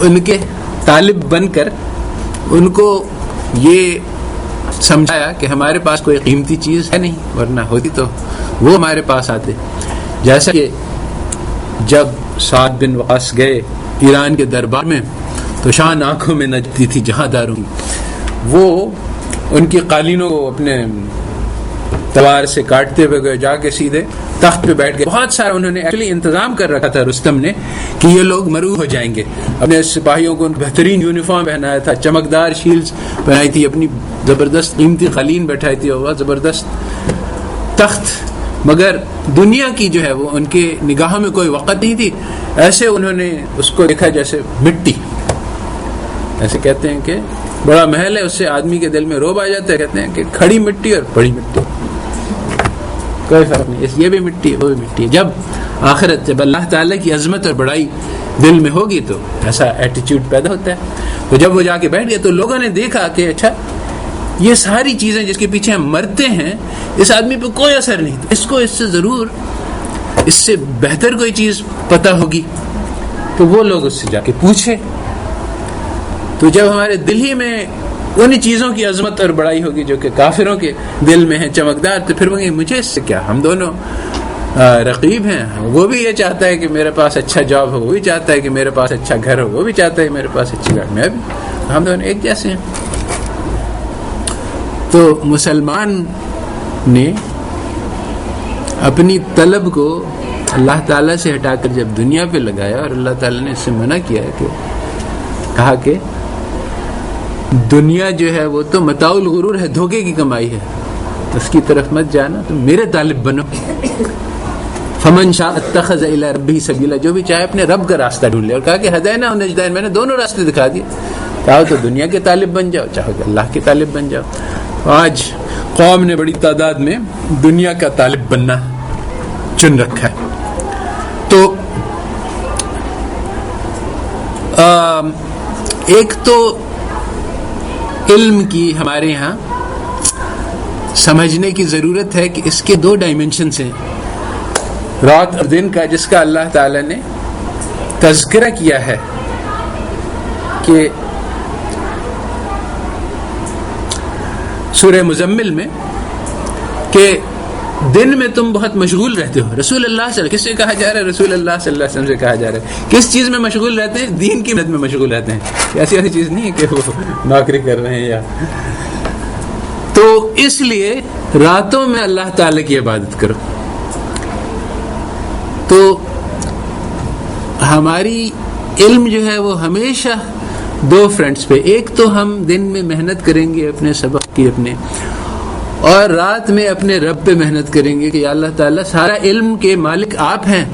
ان کے طالب بن کر ان کو یہ سمجھایا کہ ہمارے پاس کوئی قیمتی چیز ہے نہیں، ورنہ ہوتی تو وہ ہمارے پاس آتے۔ جیسا کہ جب سعد بن وقاص گئے ایران کے دربار میں تو شان آنکھوں میں نچتی تھی جہاں داروں کی. وہ ان کی قالینوں کو اپنے تلوار سے کاٹتے ہوئے گئے، جا کے سیدھے تخت پہ بیٹھ گئے. بہت سارا انہوں نے ایکچولی انتظام کر رکھا تھا رستم نے کہ یہ لوگ مروع ہو جائیں گے. اپنے سپاہیوں کو بہترین یونیفارم پہنایا تھا، چمکدار شیلڈز پہنائی تھی، اپنی زبردست قیمتی قالین بیٹھائی تھی اور زبردست تخت. مگر دنیا کی جو ہے وہ ان کے نگاہوں میں کوئی وقت نہیں تھی. ایسے انہوں نے اس کو دیکھا جیسے مٹی. ایسے کہتے ہیں کہ بڑا محل ہے، اس سے آدمی کے دل میں روب آ جاتا ہے. کہتے ہیں کہ کھڑی مٹی اور بڑی مٹی کوئی فرق نہیں، یہ بھی مٹی ہے وہ بھی مٹی ہے. جب آخرت، جب اللہ تعالیٰ کی عظمت اور بڑائی دل میں ہوگی تو ایسا ایٹیچیوڈ پیدا ہوتا ہے. تو جب وہ جا کے بیٹھ گئے تو لوگوں نے دیکھا کہ اچھا یہ ساری چیزیں جس کے پیچھے ہم مرتے ہیں اس آدمی پہ کوئی اثر نہیں، اس کو اس سے ضرور اس سے بہتر کوئی چیز پتہ ہوگی. تو وہ لوگ اس سے جا کے پوچھے. تو جب ہمارے دل ہی میں ان چیزوں کی عظمت اور بڑائی ہوگی جو کہ کافروں کے دل میں ہیں چمکدار، تو پھر وہ مجھے اس سے کیا، ہم دونوں رقیب ہیں. وہ بھی یہ چاہتا ہے کہ میرے پاس اچھا جاب ہو، وہ بھی چاہتا ہے کہ میرے پاس اچھا گھر ہو، وہ بھی چاہتا ہے کہ میرے پاس اچھی گاڑی، میں بھی، ہم دونوں ایک جیسے ہیں. تو مسلمان نے اپنی طلب کو اللہ تعالیٰ سے ہٹا کر جب دنیا پہ لگایا، اور اللہ تعالیٰ نے اس سے منع کیا ہے کہ کہا کہ دنیا جو ہے وہ تو متاع الغرور ہے، دھوکے کی کمائی ہے، اس کی طرف مت جانا، تو میرے طالب بنو. فمن شاء اتخذ الی ربہ سبیلا، جو بھی چاہے اپنے رب کا راستہ ڈھونڈ لے. اور کہا کہ ہدینا نجدین، میں نے دونوں راستے دکھا دیے، چاہو تو دنیا کے طالب بن جاؤ، چاہو کہ اللہ کے طالب بن جاؤ. آج قوم نے بڑی تعداد میں دنیا کا طالب بننا چن رکھا ہے. تو ایک تو علم کی ہمارے یہاں سمجھنے کی ضرورت ہے کہ اس کے دو ڈائمنشنز ہیں، رات اور دن کا، جس کا اللہ تعالی نے تذکرہ کیا ہے کہ سورہ مزمل میں کہ دن میں تم بہت مشغول رہتے ہو. رسول اللہ صلی اللہ علیہ وسلم، کس سے کہا جا رہا ہے؟ رسول اللہ صلی اللہ علیہ وسلم سے کہا جا رہا ہے. کس چیز میں مشغول رہتے ہیں؟ دین کی مدد میں مشغول رہتے ہیں. ایسی چیز نہیں ہے کہ وہ نوکری کر رہے ہیں یا. تو اس لیے راتوں میں اللہ تعالی کی عبادت کرو. تو ہماری علم جو ہے وہ ہمیشہ دو فرنٹس پہ، ایک تو ہم دن میں محنت کریں گے اپنے سبق کی اپنے، اور رات میں اپنے رب پہ محنت کریں گے کہ یا اللہ تعالیٰ سارا علم کے مالک آپ ہیں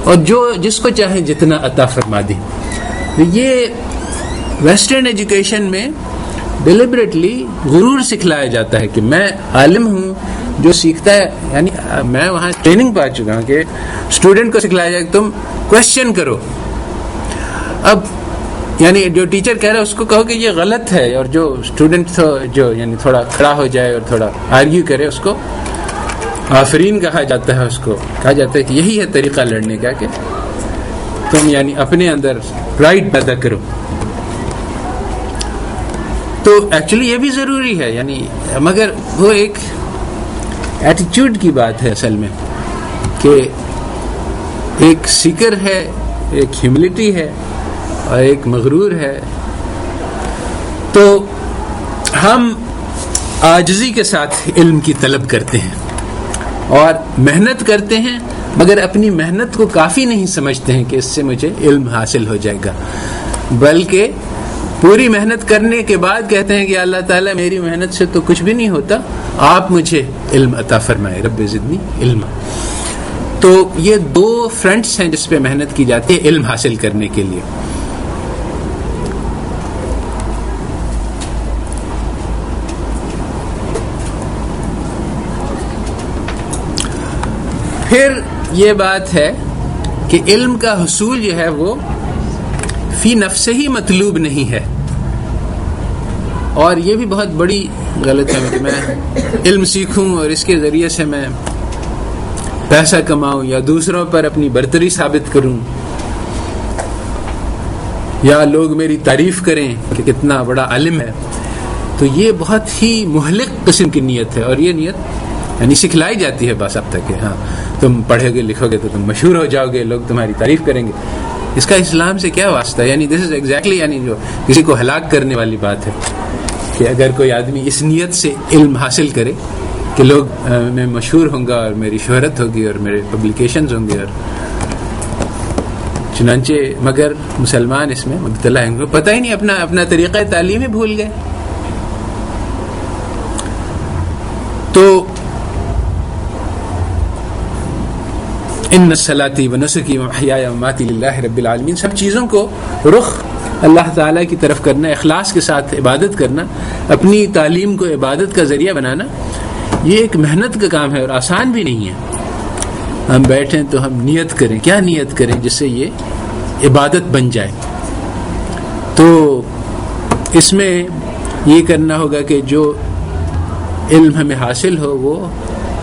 اور جو جس کو چاہیں جتنا عطا فرما دیں. یہ ویسٹرن ایجوکیشن میں ڈیلیبریٹلی غرور سکھلایا جاتا ہے کہ میں عالم ہوں. جو سیکھتا ہے، یعنی میں وہاں ٹریننگ پا چکا ہوں کہ اسٹوڈنٹ کو سکھلایا جائے کہ تم کوشچن کرو. اب یعنی جو ٹیچر کہہ رہا ہے اس کو کہو کہ یہ غلط ہے، اور جو اسٹوڈنٹ جو یعنی تھوڑا کھڑا ہو جائے اور تھوڑا آرگیو کرے اس کو آفرین کہا جاتا ہے. اس کو کہا جاتا ہے کہ یہی ہے طریقہ لڑنے کا کہ تم یعنی اپنے اندر پرائڈ پیدا کرو. تو ایکچولی یہ بھی ضروری ہے، یعنی مگر وہ ایک ایٹیچیوڈ کی بات ہے اصل میں، کہ ایک سیکر ہے، ایک ہیوملٹی ہے اور ایک مغرور ہے. تو ہم عاجزی کے ساتھ علم کی طلب کرتے ہیں اور محنت کرتے ہیں، مگر اپنی محنت کو کافی نہیں سمجھتے ہیں کہ اس سے مجھے علم حاصل ہو جائے گا، بلکہ پوری محنت کرنے کے بعد کہتے ہیں کہ اللہ تعالیٰ میری محنت سے تو کچھ بھی نہیں ہوتا، آپ مجھے علم عطا فرمائے، رب زدنی علما. تو یہ دو فرنٹس ہیں جس پہ محنت کی جاتی ہے علم حاصل کرنے کے لیے. پھر یہ بات ہے کہ علم کا حصول جو ہے وہ فی نفسہ ہی مطلوب نہیں ہے، اور یہ بھی بہت بڑی غلط ہے کہ میں علم سیکھوں اور اس کے ذریعے سے میں پیسہ کماؤں یا دوسروں پر اپنی برتری ثابت کروں یا لوگ میری تعریف کریں کہ کتنا بڑا عالم ہے. تو یہ بہت ہی مہلک قسم کی نیت ہے، اور یہ نیت یعنی سکھلائی جاتی ہے بس اب تک کہ ہاں تم پڑھو گے لکھو گے تو تم مشہور ہو جاؤ گے, لوگ تمہاری تعریف کریں گے. اس کا اسلام سے کیا واسطہ ہے؟ یعنی دس از ایگزیکٹلی یعنی جو کسی کو ہلاک کرنے والی بات ہے کہ اگر کوئی آدمی اس نیت سے علم حاصل کرے کہ لوگ میں مشہور ہوں گا اور میری شہرت ہوگی اور میرے پبلیکیشنز ہوں گے, اور چنانچہ مگر مسلمان اس میں مبتلا ہیں, پتہ ہی نہیں, اپنا طریقہ تعلیم ہی بھول گئے. تو ان صلاتی و نسکی و محیای و مماتی للہ رب العالمین, سب چیزوں کو رخ اللہ تعالیٰ کی طرف کرنا, اخلاص کے ساتھ عبادت کرنا, اپنی تعلیم کو عبادت کا ذریعہ بنانا, یہ ایک محنت کا کام ہے اور آسان بھی نہیں ہے. ہم بیٹھیں تو ہم نیت کریں, کیا نیت کریں جس سے یہ عبادت بن جائے. تو اس میں یہ کرنا ہوگا کہ جو علم ہمیں حاصل ہو وہ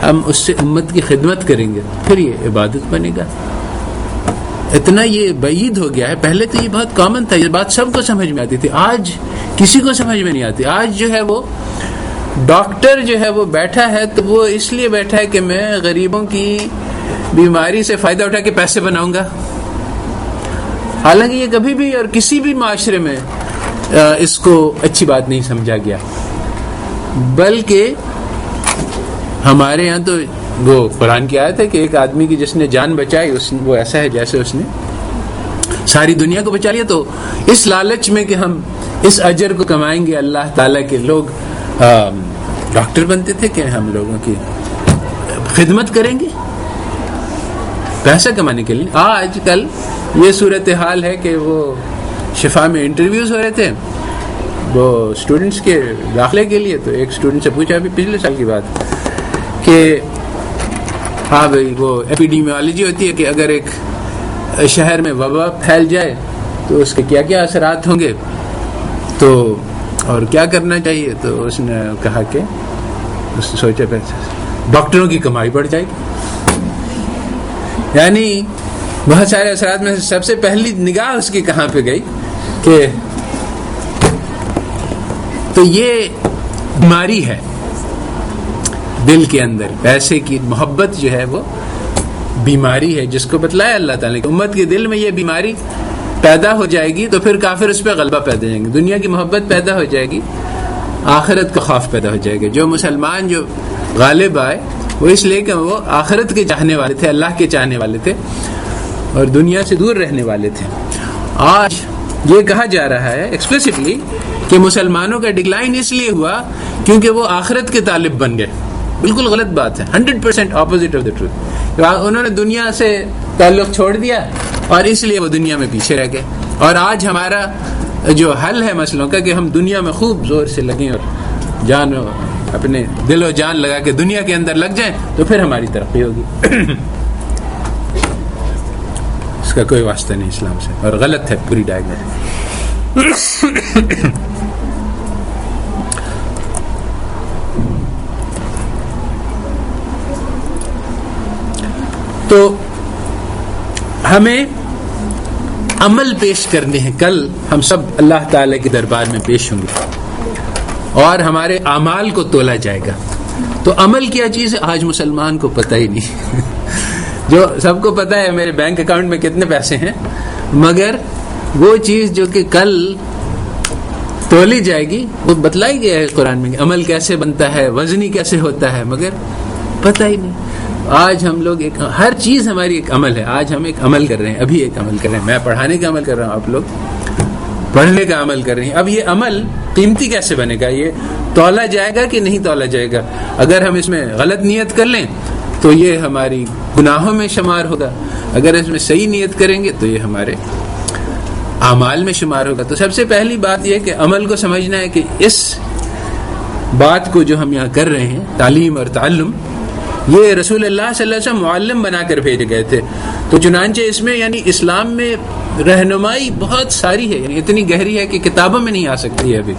ہم اس سے امت کی خدمت کریں گے, پھر یہ عبادت بنے گا. اتنا یہ بعید ہو گیا ہے. پہلے تو یہ بہت کامن تھا, یہ بات سب کو سمجھ میں آتی تھی, آج کسی کو سمجھ میں نہیں آتی. آج جو ہے وہ ڈاکٹر جو ہے وہ بیٹھا ہے تو وہ اس لیے بیٹھا ہے کہ میں غریبوں کی بیماری سے فائدہ اٹھا کے پیسے بناؤں گا. حالانکہ یہ کبھی بھی اور کسی بھی معاشرے میں اس کو اچھی بات نہیں سمجھا گیا, بلکہ ہمارے یہاں تو وہ قرآن کی آیت ہے کہ ایک آدمی کی جس نے جان بچائی وہ ایسا ہے جیسے اس نے ساری دنیا کو بچا لیا. تو اس لالچ میں کہ ہم اس اجر کو کمائیں گے اللہ تعالیٰ کے, لوگ ڈاکٹر بنتے تھے کہ ہم لوگوں کی خدمت کریں گے پیسہ کمانے کے لیے. آج کل یہ صورتحال ہے کہ وہ شفا میں انٹرویوز ہو رہے تھے وہ اسٹوڈنٹس کے داخلے کے لیے, تو ایک اسٹوڈنٹ سے پوچھا ابھی پچھلے سال کی بات کہ ہاں بھائی وہ ایپیڈیمیولوجی ہوتی ہے کہ اگر ایک شہر میں وبا پھیل جائے تو اس کے کیا کیا اثرات ہوں گے تو اور کیا کرنا چاہیے. تو اس نے کہا کہ اس نے سوچا ڈاکٹروں کی کمائی بڑھ جائے گی. یعنی بہت سارے اثرات میں سب سے پہلی نگاہ اس کی کہاں پہ گئی کہ تو یہ بیماری ہے دل کے اندر, پیسے کی محبت جو ہے وہ بیماری ہے جس کو بتلایا اللہ تعالیٰ کہ امت کے دل میں یہ بیماری پیدا ہو جائے گی تو پھر کافر اس پہ غلبہ پیدا ہو جائیں گے, دنیا کی محبت پیدا ہو جائے گی, آخرت کا خوف پیدا ہو جائے گا. جو مسلمان جو غالب آئے وہ اس لیے کہ وہ آخرت کے چاہنے والے تھے, اللہ کے چاہنے والے تھے اور دنیا سے دور رہنے والے تھے. آج یہ کہا جا رہا ہے ایکسپلیسٹلی کہ مسلمانوں کا ڈکلائن اس لیے ہوا کیونکہ وہ آخرت کے طالب بن گئے. بالکل غلط بات ہے, 100% اپوزٹ آف دا ٹروتھ. انہوں نے دنیا سے تعلق چھوڑ دیا اور اس لیے وہ دنیا میں پیچھے رہ گئے. اور آج ہمارا جو حل ہے مسئلوں کا کہ ہم دنیا میں خوب زور سے لگیں اور جان اپنے دل و جان لگا کے دنیا کے اندر لگ جائیں تو پھر ہماری ترقی ہوگی. اس کا کوئی واسطہ نہیں اسلام سے اور غلط ہے پوری ڈائگنوس. تو ہمیں عمل پیش کرنے ہیں. کل ہم سب اللہ تعالی کے دربار میں پیش ہوں گے اور ہمارے اعمال کو تولا جائے گا. تو عمل کیا چیز ہے آج مسلمان کو پتہ ہی نہیں. جو سب کو پتہ ہے میرے بینک اکاؤنٹ میں کتنے پیسے ہیں, مگر وہ چیز جو کہ کل تولی جائے گی وہ بتلائی گیا ہے قرآن میں, عمل کیسے بنتا ہے, وزنی کیسے ہوتا ہے, مگر پتہ ہی نہیں. آج ہم لوگ ہر چیز ہماری ایک عمل ہے. آج ہم ایک عمل کر رہے ہیں, ابھی ایک عمل کر رہے ہیں, میں پڑھانے کا عمل کر رہا ہوں, آپ لوگ پڑھنے کا عمل کر رہے ہیں. اب یہ عمل قیمتی کیسے بنے گا, یہ تولا جائے گا کہ نہیں تولا جائے گا. اگر ہم اس میں غلط نیت کر لیں تو یہ ہماری گناہوں میں شمار ہوگا, اگر اس میں صحیح نیت کریں گے تو یہ ہمارے اعمال میں شمار ہوگا. تو سب سے پہلی بات یہ کہ عمل کو سمجھنا ہے کہ اس بات کو جو ہم یہاں کر رہے ہیں تعلیم اور تعلم, یہ رسول اللہ صلی اللہ علیہ وسلم معلم بنا کر بھیجے گئے تھے. تو چنانچہ اس میں یعنی اسلام میں رہنمائی بہت ساری ہے, یعنی اتنی گہری ہے کہ کتابوں میں نہیں آ سکتی ہے. ابھی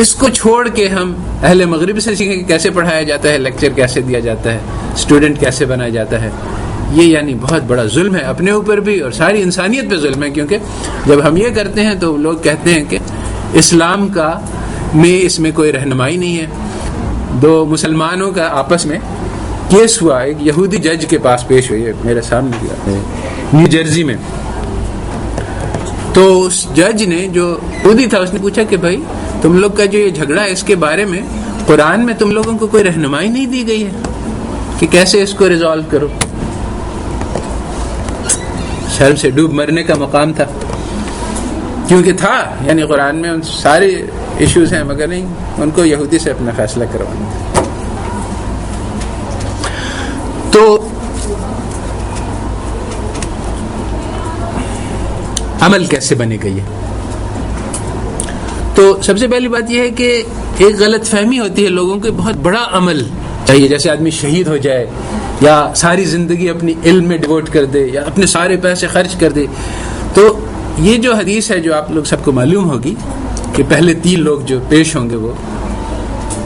اس کو چھوڑ کے ہم اہل مغرب سے سیکھیں کہ کیسے پڑھایا جاتا ہے, لیکچر کیسے دیا جاتا ہے, اسٹوڈنٹ کیسے بنایا جاتا ہے. یہ یعنی بہت بڑا ظلم ہے, اپنے اوپر بھی اور ساری انسانیت پہ ظلم ہے. کیونکہ جب ہم یہ کرتے ہیں تو لوگ کہتے ہیں کہ اسلام کا میں اس میں کوئی رہنمائی نہیں ہے. دو مسلمانوں کا آپس میں کیس ہوا, ایک یہودی جج کے پاس پیش ہوئی ہے, میرے سامنے کیا نیو جرسی میں. تو اس جج نے جو یہودی تھا اس نے پوچھا کہ بھائی تم لوگ کا جو یہ جھگڑا ہے اس کے بارے میں قرآن میں تم لوگوں کو کوئی رہنمائی نہیں دی گئی ہے کہ کیسے اس کو ریزالو کرو. شرم سے ڈوب مرنے کا مقام تھا, کیونکہ تھا یعنی قرآن میں ان سارے ایشوز ہیں, مگر نہیں ان کو یہودی سے اپنا فیصلہ کروانا. تو عمل کیسے بنے گا یہ؟ تو سب سے پہلی بات یہ ہے کہ ایک غلط فہمی ہوتی ہے لوگوں کے, بہت بڑا عمل چاہیے, جیسے آدمی شہید ہو جائے یا ساری زندگی اپنی علم میں ڈیوٹ کر دے یا اپنے سارے پیسے خرچ کر دے. تو یہ جو حدیث ہے جو آپ لوگ سب کو معلوم ہوگی کہ پہلے 3 لوگ جو پیش ہوں گے وہ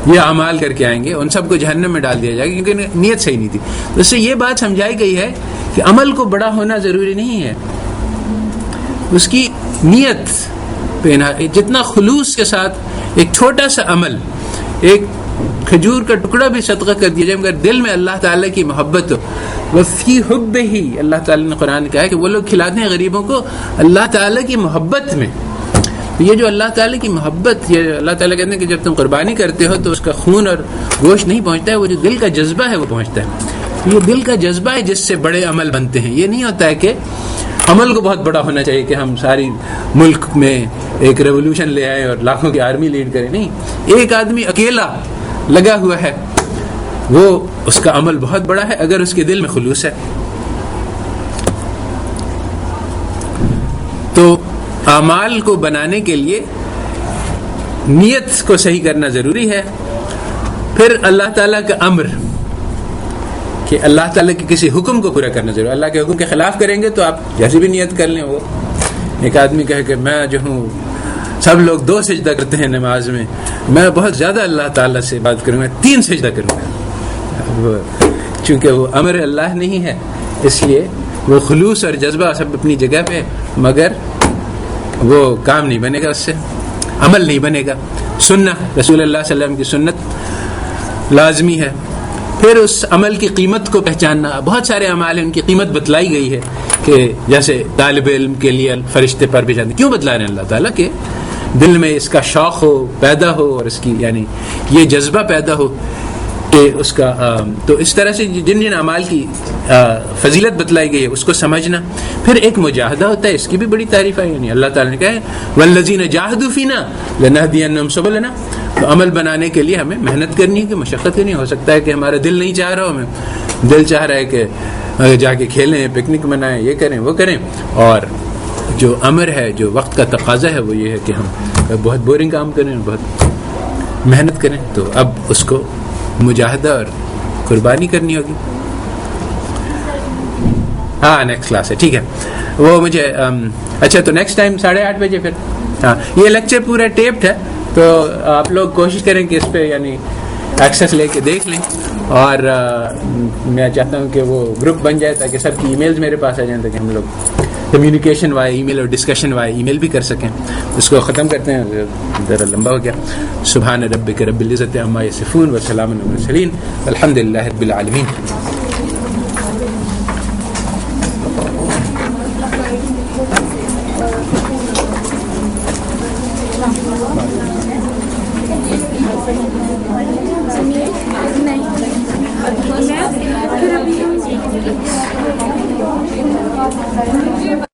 یہ اعمال کر کے آئیں گے, ان سب کو جہنم میں ڈال دیا جائے گا کیونکہ نیت صحیح نہیں تھی. تو اس سے یہ بات سمجھائی گئی ہے کہ عمل کو بڑا ہونا ضروری نہیں ہے, اس کی نیت پہ جتنا خلوص کے ساتھ ایک چھوٹا سا عمل, ایک کھجور کا ٹکڑا بھی صدقہ کر دیا جائے, مگر دل میں اللہ تعالیٰ کی محبت ہو. وفی حب ہی اللہ تعالیٰ نے قرآن کہا ہے کہ وہ لوگ کھلاتے ہیں غریبوں کو اللہ تعالیٰ کی محبت میں. یہ جو اللہ تعالیٰ کی محبت, یہ اللہ تعالیٰ کہتے ہیں کہ جب تم قربانی کرتے ہو تو اس کا خون اور گوشت نہیں پہنچتا ہے, وہ جو دل کا جذبہ ہے وہ پہنچتا ہے. یہ دل کا جذبہ ہے جس سے بڑے عمل بنتے ہیں. یہ نہیں ہوتا ہے کہ عمل کو بہت بڑا ہونا چاہیے کہ ہم ساری ملک میں ایک ریولوشن لے آئیں اور لاکھوں کی آرمی لیڈ کریں. نہیں, ایک آدمی اکیلا لگا ہوا ہے وہ اس کا عمل بہت بڑا ہے اگر اس کے دل میں خلوص ہے. تو اعمال کو بنانے کے لیے نیت کو صحیح کرنا ضروری ہے. پھر اللہ تعالیٰ کا امر کہ اللہ تعالیٰ کے کسی حکم کو پورا کرنا ضروری ہے. اللہ کے حکم کے خلاف کریں گے تو آپ جیسی بھی نیت کر لیں. وہ ایک آدمی کہے کہ میں جو ہوں, سب لوگ 2 سجدہ کرتے ہیں نماز میں, میں بہت زیادہ اللہ تعالیٰ سے بات کروں گا, 3 سجدہ کروں گا. چونکہ وہ امر اللہ نہیں ہے اس لیے وہ خلوص اور جذبہ سب اپنی جگہ پہ, مگر وہ کام نہیں بنے گا, اس سے عمل نہیں بنے گا. سننا رسول اللہ صلی اللہ علیہ وسلم کی سنت لازمی ہے. پھر اس عمل کی قیمت کو پہچاننا. بہت سارے اعمال ہیں ان کی قیمت بتلائی گئی ہے کہ جیسے طالب علم کے لیے فرشتے پر بھی جاتے, کیوں بتلا رہے ہیں اللہ تعالیٰ کہ دل میں اس کا شوق ہو, پیدا ہو, اور اس کی یعنی یہ جذبہ پیدا ہو کہ اس کا تو اس طرح سے جن جن اعمال کی فضیلت بتلائی گئی ہے اس کو سمجھنا. پھر ایک مجاہدہ ہوتا ہے, اس کی بھی بڑی تعریف ہے. یعنی اللہ تعالیٰ نے کہا ہے والذین جاہدوا فینا لنہدینہم سبلنا. تو عمل بنانے کے لیے ہمیں محنت کرنی ہے, کہ مشقت کرنی. ہو سکتا ہے کہ ہمارا دل نہیں چاہ رہا ہو, ہمیں دل چاہ رہا ہے کہ جا کے کھیلیں, پکنک منائیں, یہ کریں وہ کریں, اور جو امر ہے جو وقت کا تقاضا ہے وہ یہ ہے کہ ہم بہت بورنگ کام کریں, بہت محنت کریں. تو اب اس کو مجاہدہ اور قربانی کرنی ہوگی. ہاں نیکسٹ کلاس ہے, ٹھیک ہے. وہ مجھے اچھا تو نیکسٹ ٹائم 8:30 بجے پھر. ہاں یہ لیکچر پورا ٹیپڈ ہے, تو آپ لوگ کوشش کریں کہ اس پہ یعنی ایکسیس لے کے دیکھ لیں. اور میں چاہتا ہوں کہ وہ گروپ بن جائے تاکہ سب کی ای میلز میرے پاس آ جائیں, تاکہ ہم لوگ کمیونیکیشن وائے ای میل اور ڈسکشن وائے ای میل بھی کر سکیں. اس کو ختم کرتے ہیں, ذرا لمبا ہو گیا. سبحان ربک رب العزت عما یصفون وسلام علی المرسلین الحمد للہ رب العالمین. نہیں